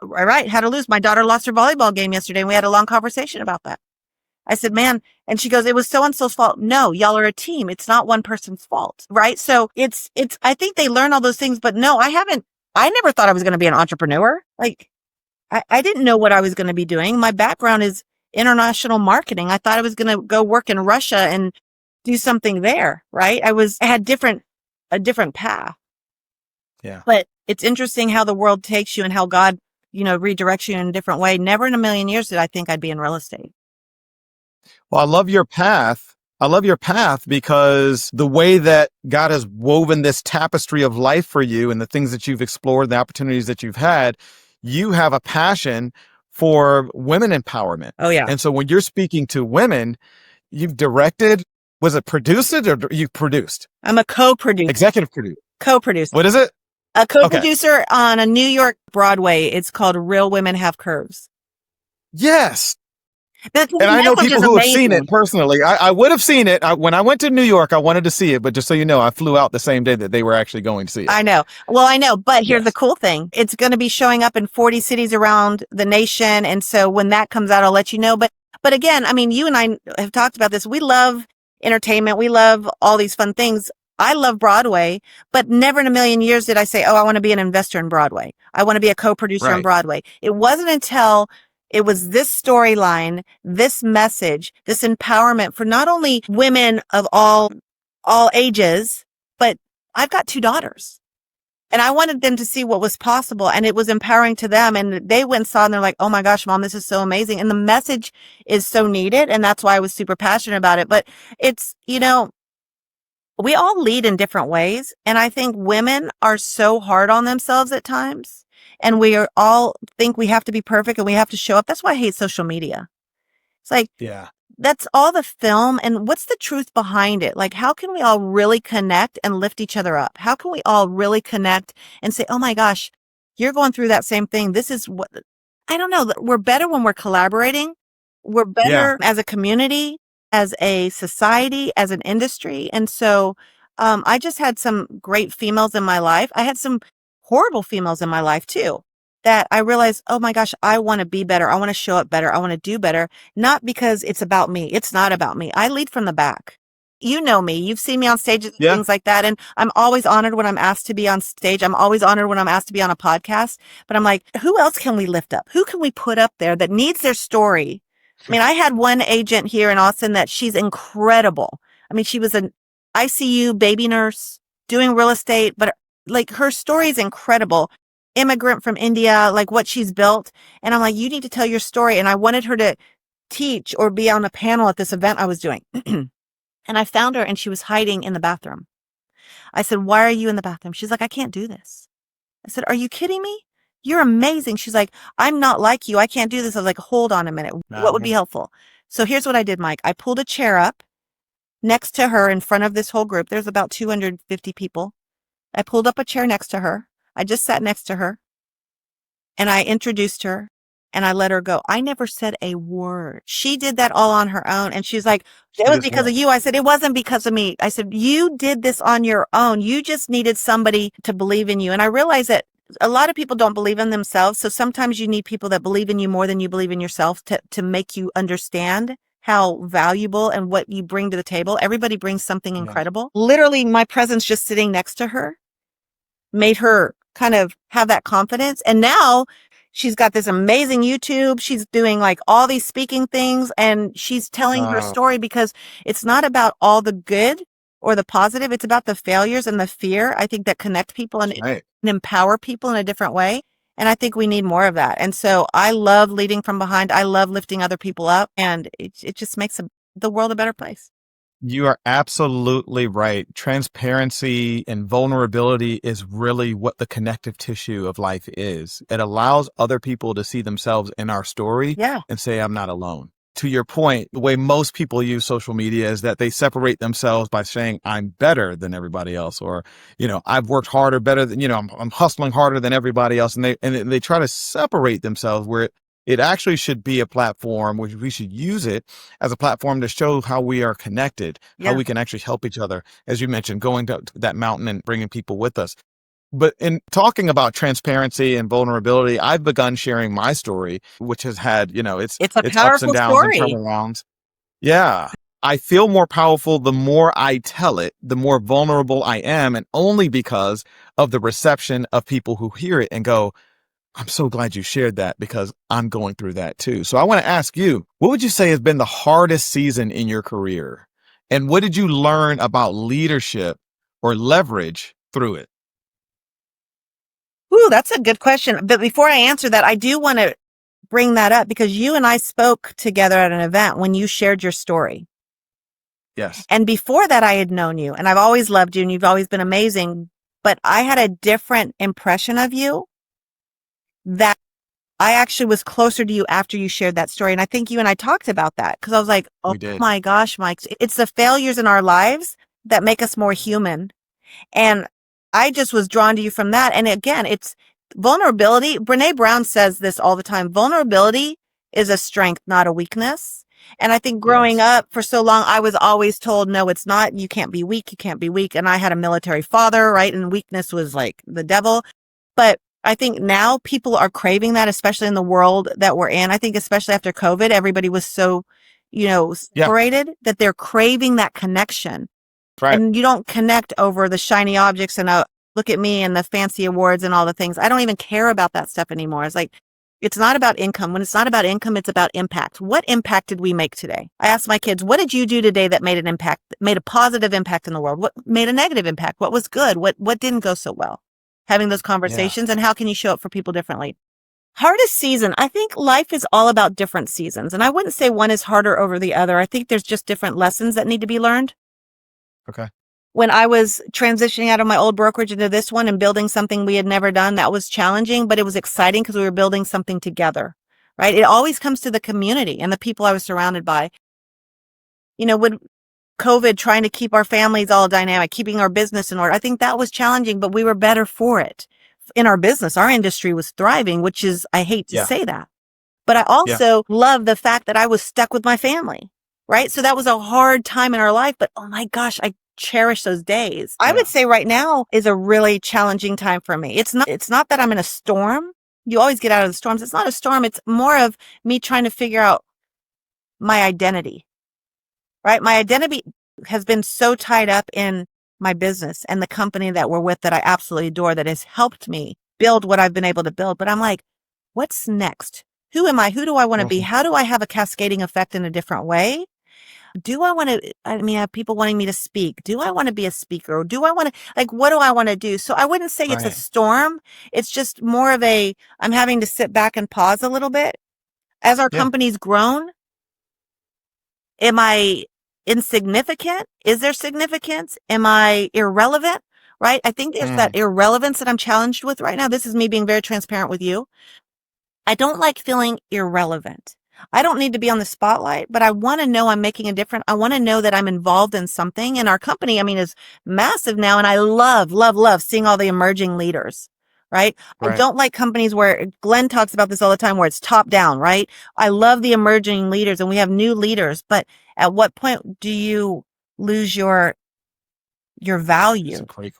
Right. How to lose. My daughter lost her volleyball game yesterday and we had a long conversation about that. I said, man, and she goes, it was so-and-so's fault. No, y'all are a team. It's not one person's fault. Right. So I think they learn all those things, but no, I never thought I was going to be an entrepreneur. Like I didn't know what I was going to be doing. My background is international marketing. I thought I was going to go work in Russia and do something there. Right. I had a different path. Yeah. But it's interesting how the world takes you and how God, redirects you in a different way. Never in a million years did I think I'd be in real estate. Well, I love your path. I love your path because the way that God has woven this tapestry of life for you and the things that you've explored, the opportunities that you've had, you have a passion for women empowerment. Oh, yeah. And so when you're speaking to women, you've directed, was it produced or you produced? I'm a co-producer. Executive producer. Co-producer. What is it? A co-producer on a New York Broadway. It's called Real Women Have Curves. Yes. And I know people who have seen it personally. I would have seen it. When I went to New York, I wanted to see it. But just so you know, I flew out the same day that they were actually going to see it. I know. Well, I know. But here's the cool thing. It's going to be showing up in 40 cities around the nation. And so when that comes out, I'll let you know. But again, I mean, you and I have talked about this. We love entertainment. We love all these fun things. I love Broadway, but never in a million years did I say, oh, I want to be an investor in Broadway. I want to be a co-producer on Broadway. It wasn't until it was this storyline, this message, this empowerment for not only women of all ages, but I've got 2 daughters and I wanted them to see what was possible and it was empowering to them. And they went and saw and they're like, oh my gosh, Mom, this is so amazing. And the message is so needed. And that's why I was super passionate about it. But it's, we all lead in different ways. And I think women are so hard on themselves at times. And we are all think we have to be perfect and we have to show up. That's why I hate social media. It's like, that's all the film. And what's the truth behind it? Like, how can we all really connect and lift each other up? How can we all really connect and say, oh my gosh, you're going through that same thing. This is what, I don't know. We're better when we're collaborating. We're better as a community, as a society, as an industry. And so, I just had some great females in my life. I had some horrible females in my life too, that I realized, oh my gosh, I want to be better. I want to show up better. I want to do better. Not because it's about me. It's not about me. I lead from the back. You know me. You've seen me on stages and things like that. And I'm always honored when I'm asked to be on stage. I'm always honored when I'm asked to be on a podcast. But I'm like, who else can we lift up? Who can we put up there that needs their story? I mean, I had one agent here in Austin that she's incredible. I mean, she was an ICU baby nurse doing real estate, but like her story is incredible. Immigrant from India, like what she's built. And I'm like, you need to tell your story. And I wanted her to teach or be on a panel at this event I was doing. And I found her and she was hiding in the bathroom. I said, why are you in the bathroom? She's like, I can't do this. I said, are you kidding me? You're amazing. She's like, I'm not like you. I can't do this. I was like, hold on a minute. What would be helpful? So here's what I did, Mike. I pulled a chair up next to her in front of this whole group. There's about 250 people. I pulled up a chair next to her. I just sat next to her and I introduced her and I let her go. I never said a word. She did that all on her own. And she's like, it was because of you. I said, it wasn't because of me. I said, you did this on your own. You just needed somebody to believe in you. And I realized that a lot of people don't believe in themselves. So sometimes you need people that believe in you more than you believe in yourself to make you understand how valuable and what you bring to the table. Everybody brings something incredible. Literally, my presence just sitting next to her made her kind of have that confidence. And now She's got this amazing YouTube. She's doing like all these speaking things, and she's telling her story because it's not about all the good or the positive. It's about the failures and the fear, I think, that connect people and empower people in a different way. And I think we need more of that. And so I love leading from behind. I love lifting other people up, and it just makes the world a better place. You are absolutely right. Transparency and vulnerability is really what the connective tissue of life is. It allows other people to see themselves in our story and say, I'm not alone. To your point, the way most people use social media is that they separate themselves by saying, I'm better than everybody else, or, I've worked harder, better than, I'm hustling harder than everybody else. And they try to separate themselves, where it actually should be a platform, which we should use it as a platform to show how we are connected, how we can actually help each other. As you mentioned, going to that mountain and bringing people with us. But in talking about transparency and vulnerability, I've begun sharing my story, which has had, it's a ups powerful and downs story. and turnarounds. Yeah. I feel more powerful the more I tell it, the more vulnerable I am, and only because of the reception of people who hear it and go, I'm so glad you shared that, because I'm going through that too. So I want to ask you, what would you say has been the hardest season in your career? And what did you learn about leadership or leverage through it? Ooh, that's a good question. But before I answer that, I do want to bring that up because you and I spoke together at an event when you shared your story. Yes. And before that, I had known you, and I've always loved you, and you've always been amazing. But I had a different impression of you, that I actually was closer to you after you shared that story. And I think you and I talked about that because I was like, oh my gosh, Mike, it's the failures in our lives that make us more human. And I just was drawn to you from that. And again, it's vulnerability. Brene Brown says this all the time. Vulnerability is a strength, not a weakness. And I think growing up for so long, I was always told, no, it's not. You can't be weak. You can't be weak. And I had a military father, right? And weakness was like the devil. But I think now people are craving that, especially in the world that we're in. I think especially after COVID, everybody was so, separated that they're craving that connection. Right. And you don't connect over the shiny objects and look at me and the fancy awards and all the things. I don't even care about that stuff anymore. It's like, it's not about income. When it's not about income, it's about impact. What impact did we make today? I asked my kids, what did you do today that made an impact, made a positive impact in the world? What made a negative impact? What was good? What didn't go so well? Having those conversations, and how can you show up for people differently? Hardest season. I think life is all about different seasons, and I wouldn't say one is harder over the other. I think there's just different lessons that need to be learned. Okay. When I was transitioning out of my old brokerage into this one and building something we had never done, that was challenging, but it was exciting because we were building something together, right? It always comes to the community and the people I was surrounded by. When COVID, trying to keep our families all dynamic, keeping our business in order, I think that was challenging, but we were better for it. In our business, our industry was thriving, which is, I hate to say that, but I also love the fact that I was stuck with my family, right? So that was a hard time in our life, but oh my gosh, I cherish those days. I would say right now is a really challenging time for me. It's not that I'm in a storm. You always get out of the storms. It's not a storm. It's more of me trying to figure out my identity, right? My identity has been so tied up in my business and the company that we're with that I absolutely adore, that has helped me build what I've been able to build. But I'm like, what's next? Who am I? Who do I want to be? How do I have a cascading effect in a different way? Do I want to, have people wanting me to speak? Do I want to be a speaker? Do I want to, what do I want to do? So I wouldn't say it's a storm. It's just more of I'm having to sit back and pause a little bit. As our company's grown, am I insignificant? Is there significance? Am I irrelevant? Right? I think there's that irrelevance that I'm challenged with right now. This is me being very transparent with you. I don't like feeling irrelevant. I don't need to be on the spotlight, but I want to know I'm making a difference. I want to know that I'm involved in something. And our company, is massive now. And I love, love, love seeing all the emerging leaders, right? I don't like companies where Glenn talks about this all the time, where it's top down, right? I love the emerging leaders, and we have new leaders, but at what point do you lose your value? That's great.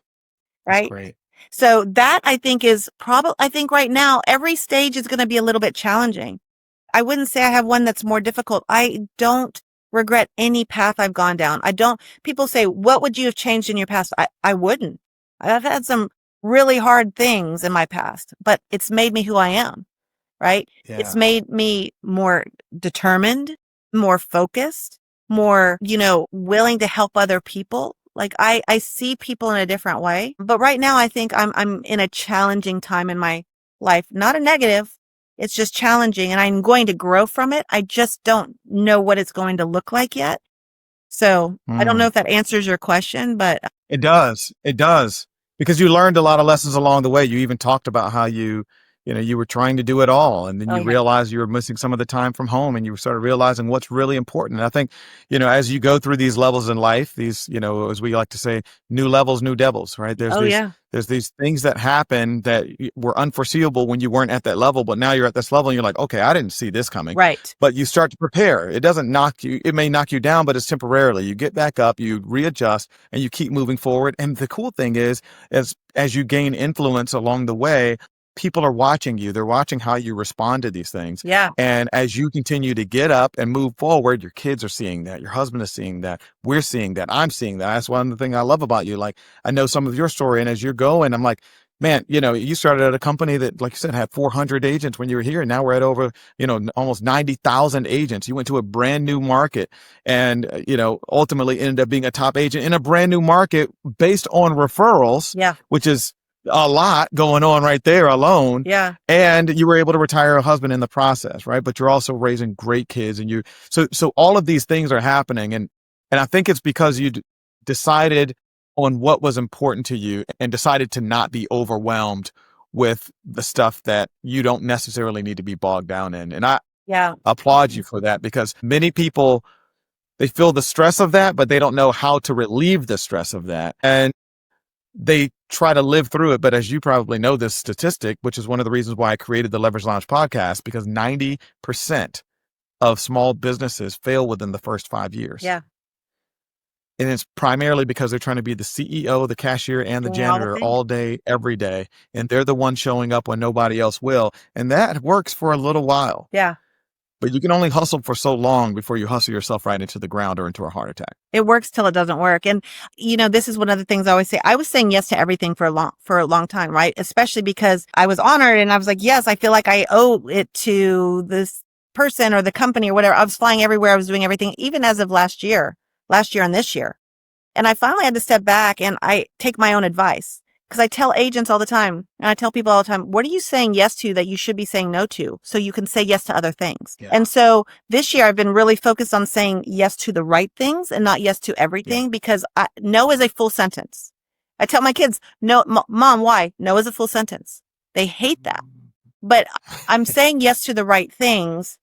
Right? That's great. So that I think is I think right now, every stage is going to be a little bit challenging. I wouldn't say I have one that's more difficult. I don't regret any path I've gone down. People say, what would you have changed in your past? I wouldn't. I've had some really hard things in my past, but it's made me who I am. right? It's Yeah. made me more determined, more focused, more, willing to help other people. Like I see people in a different way. But right now I think I'm in a challenging time in my life, not a negative. It's just challenging and I'm going to grow from it. I just don't know what it's going to look like yet. So I don't know if that answers your question, but It does. It does. Because you learned a lot of lessons along the way. You even talked about how you were trying to do it all. And then oh you yeah. realized you were missing some of the time from home and you started realizing what's really important. And I think, as you go through these levels in life, these, as we like to say, new levels, new devils, right? Oh yeah. There's these things that happen that were unforeseeable when you weren't at that level, but now you're at this level and you're like, okay, I didn't see this coming. Right. But you start to prepare. It doesn't knock you, it may knock you down, but it's temporarily. You get back up, you readjust, and you keep moving forward. And the cool thing is, as you gain influence along the way, people are watching you. They're watching how you respond to these things. Yeah. And as you continue to get up and move forward, your kids are seeing that. Your husband is seeing that. We're seeing that. I'm seeing that. That's one of the things I love about you. Like, I know some of your story. And as you're going, I'm like, man, you started at a company that, like you said, had 400 agents when you were here. And now we're at over, almost 90,000 agents. You went to a brand new market and, ultimately ended up being a top agent in a brand new market based on referrals, Yeah. which is a lot going on right there alone. Yeah. And you were able to retire a husband in the process, right? But you're also raising great kids and so all of these things are happening. And I think it's because you decided on what was important to you and decided to not be overwhelmed with the stuff that you don't necessarily need to be bogged down in. And I applaud you for that, because many people, they feel the stress of that, but they don't know how to relieve the stress of that. And they try to live through it. But as you probably know this statistic, which is one of the reasons why I created the Leverage Lounge podcast, because 90% of small businesses fail within the first 5 years. Yeah. And it's primarily because they're trying to be the CEO, the cashier, and the janitor all day, every day. And they're the one showing up when nobody else will. And that works for a little while. Yeah. But you can only hustle for so long before you hustle yourself right into the ground or into a heart attack. It works till it doesn't work. And, this is one of the things I always say. I was saying yes to everything for a long time, right? Especially because I was honored and I was like, yes, I feel like I owe it to this person or the company or whatever. I was flying everywhere. I was doing everything, even as of last year and this year. And I finally had to step back and I take my own advice. Because I tell agents all the time, and I tell people all the time, what are you saying yes to that you should be saying no to? So you can say yes to other things. Yeah. And so this year I've been really focused on saying yes to the right things and not yes to everything, because no is a full sentence. I tell my kids, no, mom, why? No is a full sentence. They hate that. But I'm saying yes to the right things.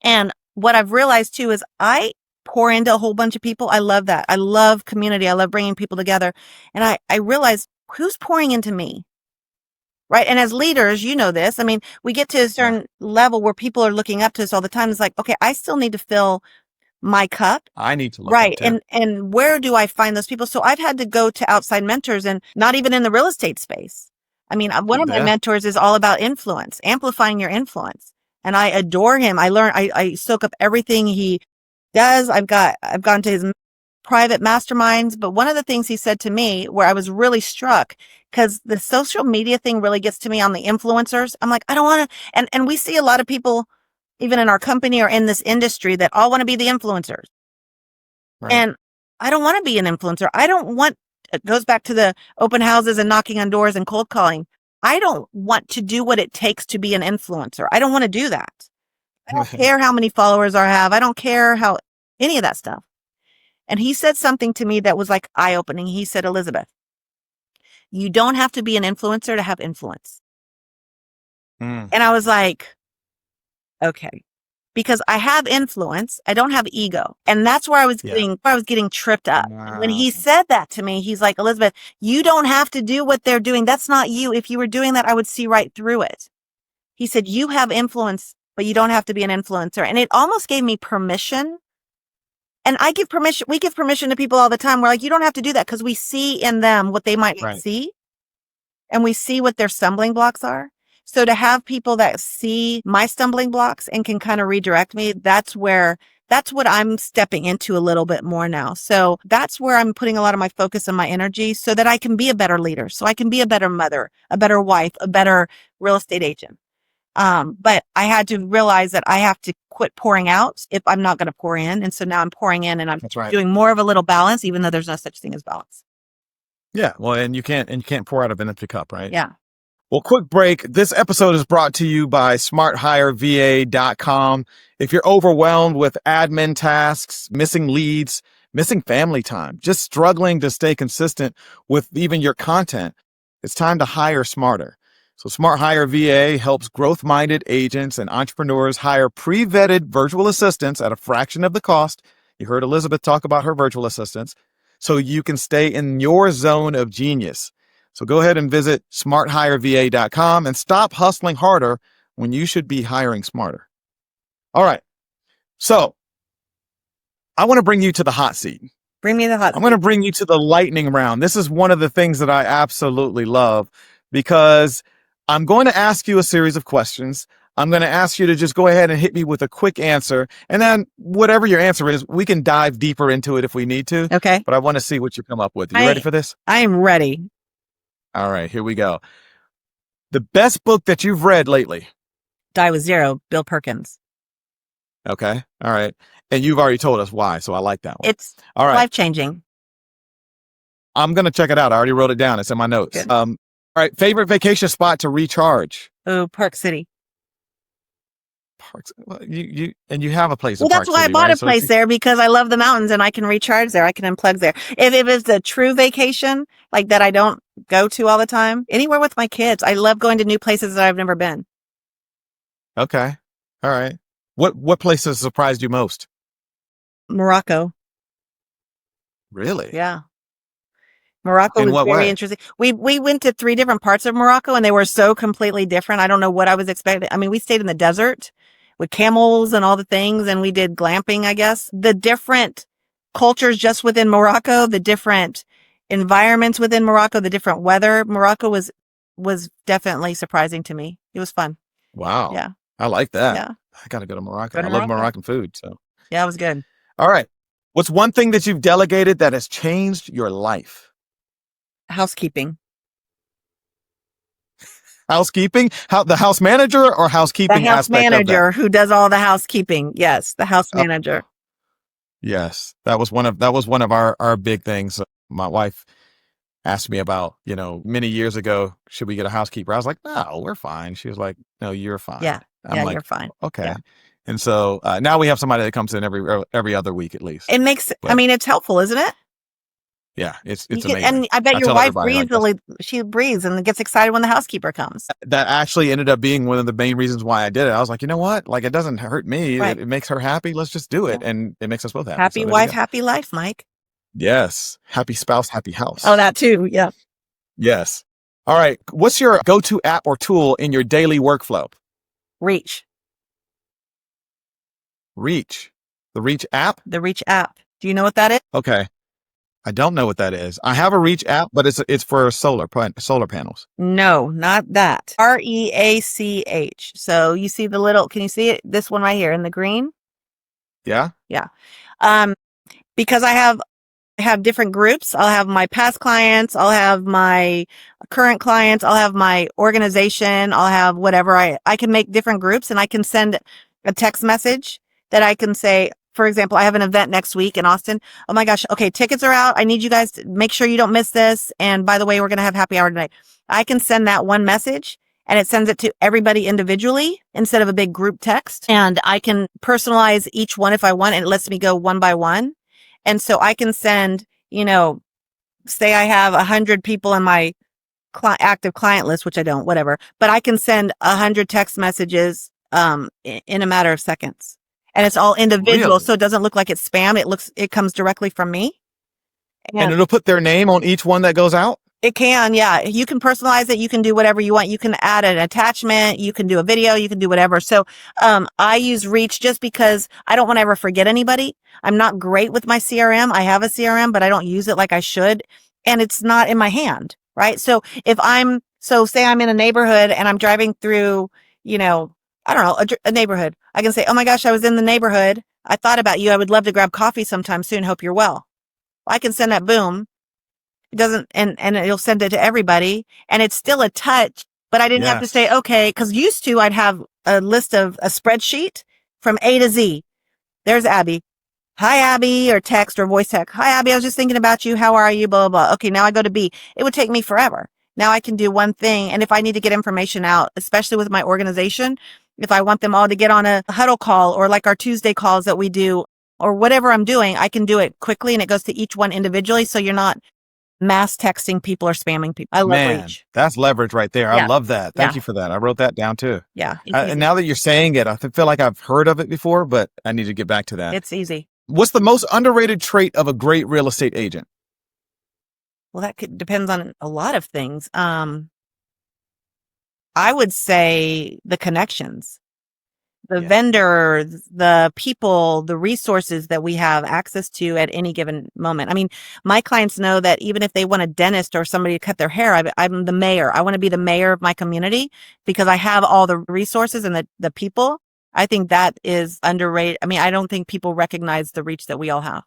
And what I've realized too is I pour into a whole bunch of people. I love that. I love community. I love bringing people together. And I realize, who's pouring into me? Right. And as leaders, you know this. I mean, we get to a certain level where people are looking up to us all the time. It's like, okay, I still need to fill my cup. I need to look right. up too. And where do I find those people? So I've had to go to outside mentors, and not even in the real estate space. I mean, one of my mentors is all about influence, amplifying your influence. And I adore him. I soak up everything he does. I've gone to his private masterminds. But one of the things he said to me where I was really struck, because the social media thing really gets to me on the influencers. I'm like, I don't want to, and we see a lot of people, even in our company or in this industry, that all want to be the influencers. Right. And I don't want to be an influencer. It goes back to the open houses and knocking on doors and cold calling. I don't want to do what it takes to be an influencer. I don't want to do that. I don't care how many followers I have. I don't care how any of that stuff. And he said something to me that was like eye-opening. He said, Elizabeth, you don't have to be an influencer to have influence. And I was like, okay, because I have influence. I don't have ego. And that's where I was getting tripped up. Wow. When he said that to me, he's like, Elizabeth, you don't have to do what they're doing. That's not you. If you were doing that, I would see right through it. He said, you have influence, but you don't have to be an influencer. And it almost gave me permission. And we give permission to people all the time. We're like, you don't have to do that, because we see in them what they might not see. And we see what their stumbling blocks are. So to have people that see my stumbling blocks and can kind of redirect me, that's what I'm stepping into a little bit more now. So that's where I'm putting a lot of my focus and my energy, so that I can be a better leader, so I can be a better mother, a better wife, a better real estate agent. But I had to realize that I have to quit pouring out if I'm not going to pour in. And so now I'm pouring in and I'm That's right. doing more of a little balance, even though there's no such thing as balance. Yeah. Well, and you can't pour out of an empty cup, right? Yeah. Well, quick break. This episode is brought to you by smarthireva.com. If you're overwhelmed with admin tasks, missing leads, missing family time, just struggling to stay consistent with even your content, it's time to hire smarter. So Smart Hire VA helps growth-minded agents and entrepreneurs hire pre-vetted virtual assistants at a fraction of the cost. You heard Elizabeth talk about her virtual assistants, so you can stay in your zone of genius. So go ahead and visit smarthireva.com and stop hustling harder when you should be hiring smarter. All right. So I want to bring you to the hot seat. Bring me the hot seat. I'm going to bring you to the lightning round. This is one of the things that I absolutely love because I'm going to ask you a series of questions. I'm going to ask you to just go ahead and hit me with a quick answer. And then whatever your answer is, we can dive deeper into it if we need to. Okay. But I want to see what you come up with. You ready for this? I am ready. All right, here we go. The best book that you've read lately. Die with Zero, Bill Perkins. Okay. All right. And you've already told us why, so I like that one. It's all right. Life-changing. I'm going to check it out. I already wrote it down. It's in my notes. Good. All right. Favorite vacation spot to recharge? Oh, Park City. Parks. Well, you have a place. Well, that's why I bought a place there, because I love the mountains and I can recharge there. I can unplug there. If it's a true vacation, like that I don't go to all the time, anywhere with my kids. I love going to new places that I've never been. Okay. All right. What places surprised you most? Morocco. Really? Yeah. Morocco was very interesting. We went to 3 different parts of Morocco and they were so completely different. I don't know what I was expecting. I mean, we stayed in the desert with camels and all the things, and we did glamping, I guess. The different cultures just within Morocco, the different environments within Morocco, the different weather. Morocco was definitely surprising to me. It was fun. Wow. Yeah. I like that. Yeah. I got to go to Morocco. I love Moroccan food. So yeah, it was good. All right. What's one thing that you've delegated that has changed your life? Housekeeping. Housekeeping? The house manager or housekeeping? The house manager who does all the housekeeping. Yes, the house manager. Yes, that was one of our big things. My wife asked me about, many years ago, should we get a housekeeper? I was like, no, we're fine. She was like, no, you're fine. Yeah, I'm like, you're fine. Okay. Yeah. And so now we have somebody that comes in every other week at least. It makes, it's helpful, isn't it? Yeah, it's amazing. And I bet your wife she breathes and gets excited when the housekeeper comes. That actually ended up being one of the main reasons why I did it. I was like, you know what? Like, it doesn't hurt me. Right. It makes her happy. Let's just do it. Yeah. And it makes us both happy. Happy wife, happy life, Mike. Yes. Happy spouse, happy house. Oh, that too. Yeah. Yes. All right. What's your go-to app or tool in your daily workflow? Reach. Reach. The Reach app? The Reach app. Do you know what that is? Okay. I don't know what that is. I have a Reach app, but it's for solar panels. No, not that. REACH. So you see can you see it? This one right here in the green? Yeah. Yeah. Because I have different groups. I'll have my past clients. I'll have my current clients. I'll have my organization. I'll have whatever. I can make different groups and I can send a text message that I can say, for example, I have an event next week in Austin. Oh my gosh. Okay. Tickets are out. I need you guys to make sure you don't miss this. And by the way, we're going to have happy hour tonight. I can send that one message and it sends it to everybody individually instead of a big group text. And I can personalize each one if I want, and it lets me go one by one. And so I can send, say I have 100 people in my active client list, which I don't, whatever, but I can send 100 text messages in a matter of seconds. And it's all individual, so it doesn't look like it's spam. It comes directly from me. And it'll put their name on each one that goes out? It can, yeah. You can personalize it. You can do whatever you want. You can add an attachment. You can do a video. You can do whatever. So I use Reach just because I don't want to ever forget anybody. I'm not great with my CRM. I have a CRM, but I don't use it like I should. And it's not in my hand, right? So say I'm in a neighborhood and I'm driving through, I don't know, a neighborhood. I can say, oh my gosh, I was in the neighborhood. I thought about you. I would love to grab coffee sometime soon. Hope you're well. I can send that, boom. It doesn't, and it'll send it to everybody. And it's still a touch But I didn't have to say, Yes. okay, because used to I'd have a list of a spreadsheet from A to Z. There's Abby. Hi, Abby, or text or voice text. Hi, Abby, I was just thinking about you. How are you? Blah, blah, blah. Okay, now I go to B. It would take me forever. Now I can do one thing. And if I need to get information out, especially with my organization, if I want them all to get on a huddle call or like our Tuesday calls that we do or whatever I'm doing, I can do it quickly and it goes to each one individually. So you're not mass texting people or spamming people. I love Man, reach. that's leverage right there. I Yeah. love that. Thank Yeah. you for that. I wrote that down too. Yeah. It's And easy. now that you're saying it, I feel like I've heard of it before, but I need to get back to that. It's easy. What's the most underrated trait of a great real estate agent? Well, that depends on a lot of things. I would say the connections, the vendors, the people, the resources that we have access to at any given moment. I mean, my clients know that even if they want a dentist or somebody to cut their hair, I'm the mayor. I want to be the mayor of my community because I have all the resources and the people. I think that is underrated. I mean, I don't think people recognize the reach that we all have.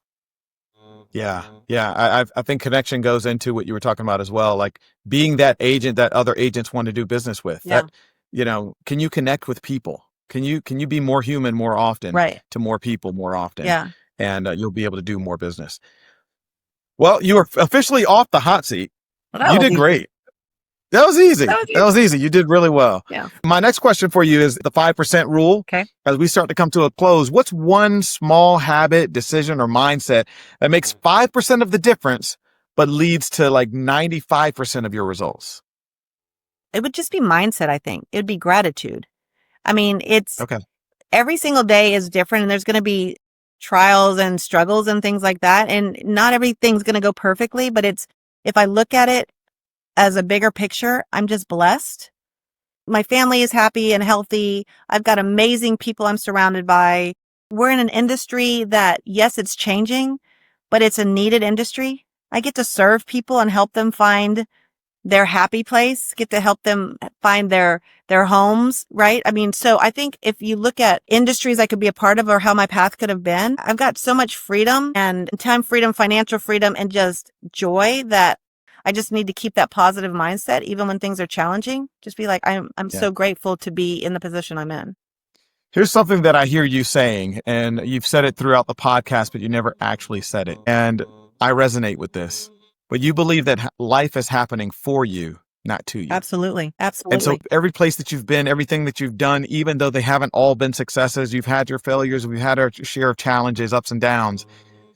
Yeah. I think connection goes into what you were talking about as well, like being that agent that other agents want to do business with. Yeah. That, can you connect with people? Can you be more human more often to more people more often? Yeah. And you'll be able to do more business. Well, you are officially off the hot seat. Well, you did great. That was easy. That was easy. You did really well. Yeah. My next question for you is the 5% rule. Okay. As we start to come to a close, what's one small habit, decision, or mindset that makes 5% of the difference, but leads to like 95% of your results? It would just be mindset, I think. It would be gratitude. I mean, it's Okay. every single day is different and there's going to be trials and struggles and things like that. And not everything's going to go perfectly, but if I look at it as a bigger picture, I'm just blessed. My family is happy and healthy. I've got amazing people I'm surrounded by. We're in an industry that, yes, it's changing, but it's a needed industry. I get to serve people and help them find their happy place, get to help them find their homes, right? I mean, so I think if you look at industries I could be a part of or how my path could have been, I've got so much freedom and time freedom, financial freedom, and just joy that I just need to keep that positive mindset, even when things are challenging. Just be like, I'm so grateful to be in the position I'm in. Here's something that I hear you saying, and you've said it throughout the podcast, but you never actually said it. And I resonate with this. But you believe that life is happening for you, not to you. Absolutely. Absolutely. And so every place that you've been, everything that you've done, even though they haven't all been successes, you've had your failures, we've had our share of challenges, ups and downs.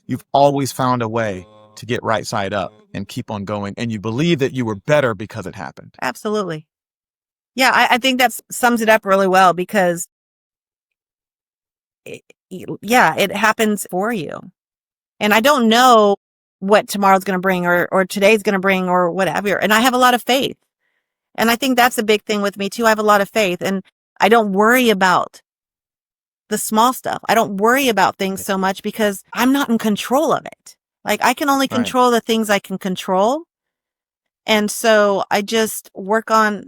You've always found a way to get right side up and keep on going. And you believe that you were better because it happened. Absolutely. Yeah, I think that sums it up really well because it happens for you. And I don't know what tomorrow's going to bring or today's going to bring or whatever. And I have a lot of faith. And I think that's a big thing with me too. I have a lot of faith and I don't worry about the small stuff. I don't worry about things so much because I'm not in control of it. Like I can only control the things I can control. And so I just work on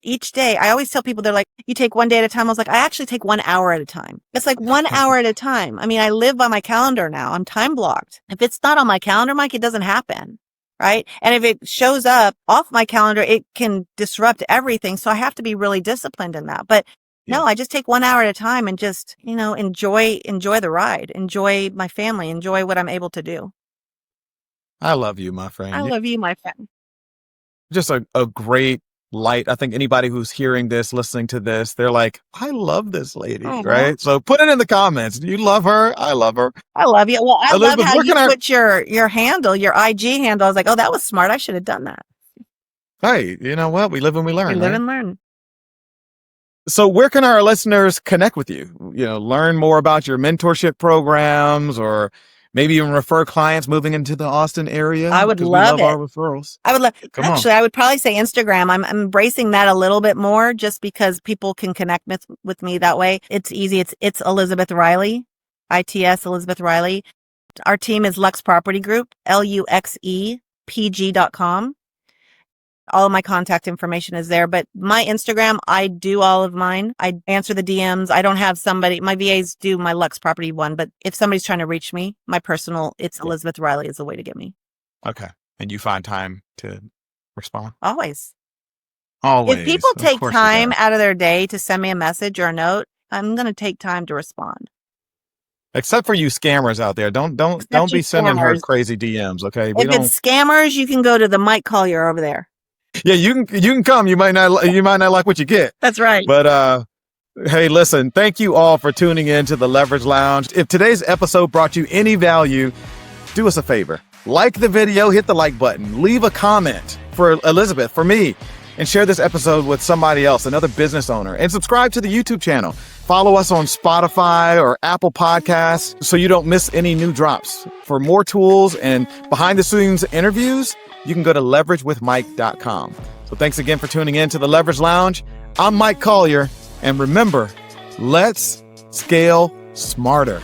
each day. I always tell people, they're like, you take one day at a time. I was like, I actually take 1 hour at a time. It's like 1 hour at a time. I mean, I live by my calendar now. I'm time blocked. If it's not on my calendar, Mike, it doesn't happen. Right. And if it shows up off my calendar, it can disrupt everything. So I have to be really disciplined in that. But no, I just take 1 hour at a time and just, enjoy the ride, enjoy my family, enjoy what I'm able to do. I love you, my friend. I love you, my friend. Just a great light. I think anybody who's hearing this, listening to this, they're like, I love this lady, right? So put it in the comments. Do you love her? I love her. I love you. Well, I Elizabeth, love how you put your handle, your IG handle. I was like, oh, that was smart. I should have done that. Hey, you know what? We live and we learn. We live and learn. So where can our listeners connect with you? Learn more about your mentorship programs or maybe even refer clients moving into the Austin area? I would love it. Our referrals. I would love. Actually, I would probably say Instagram. I'm embracing that a little bit more, just because people can connect with me that way. It's easy. It's Elizabeth Riley, ITS Elizabeth Riley. Our team is Luxe Property Group, LuxePG.com. All of my contact information is there, but my Instagram, I do all of mine. I answer the DMs. I don't have my VAs do my Luxe Property one, but if somebody's trying to reach me, my personal, it's Elizabeth Riley is the way to get me. Okay. And you find time to respond? Always. Always. If people Of take course you time do. out of their day to send me a message or a note, I'm going to take time to respond. Except for you scammers out there. Don't Except be you sending her scammers. crazy DMs, okay? If it's scammers, you can go to the Mike Collier over there. Yeah, you can come. You might not like what you get. That's right. But hey, listen, thank you all for tuning in to the Leverage Lounge. If today's episode brought you any value, do us a favor. Like the video, hit the like button, leave a comment for Elizabeth, for me, and share this episode with somebody else, another business owner, and subscribe to the YouTube channel. Follow us on Spotify or Apple Podcasts so you don't miss any new drops. For more tools and behind the scenes interviews, you can go to leveragewithmike.com. So thanks again for tuning in to the Leverage Lounge. I'm Mike Collier, and remember, let's scale smarter.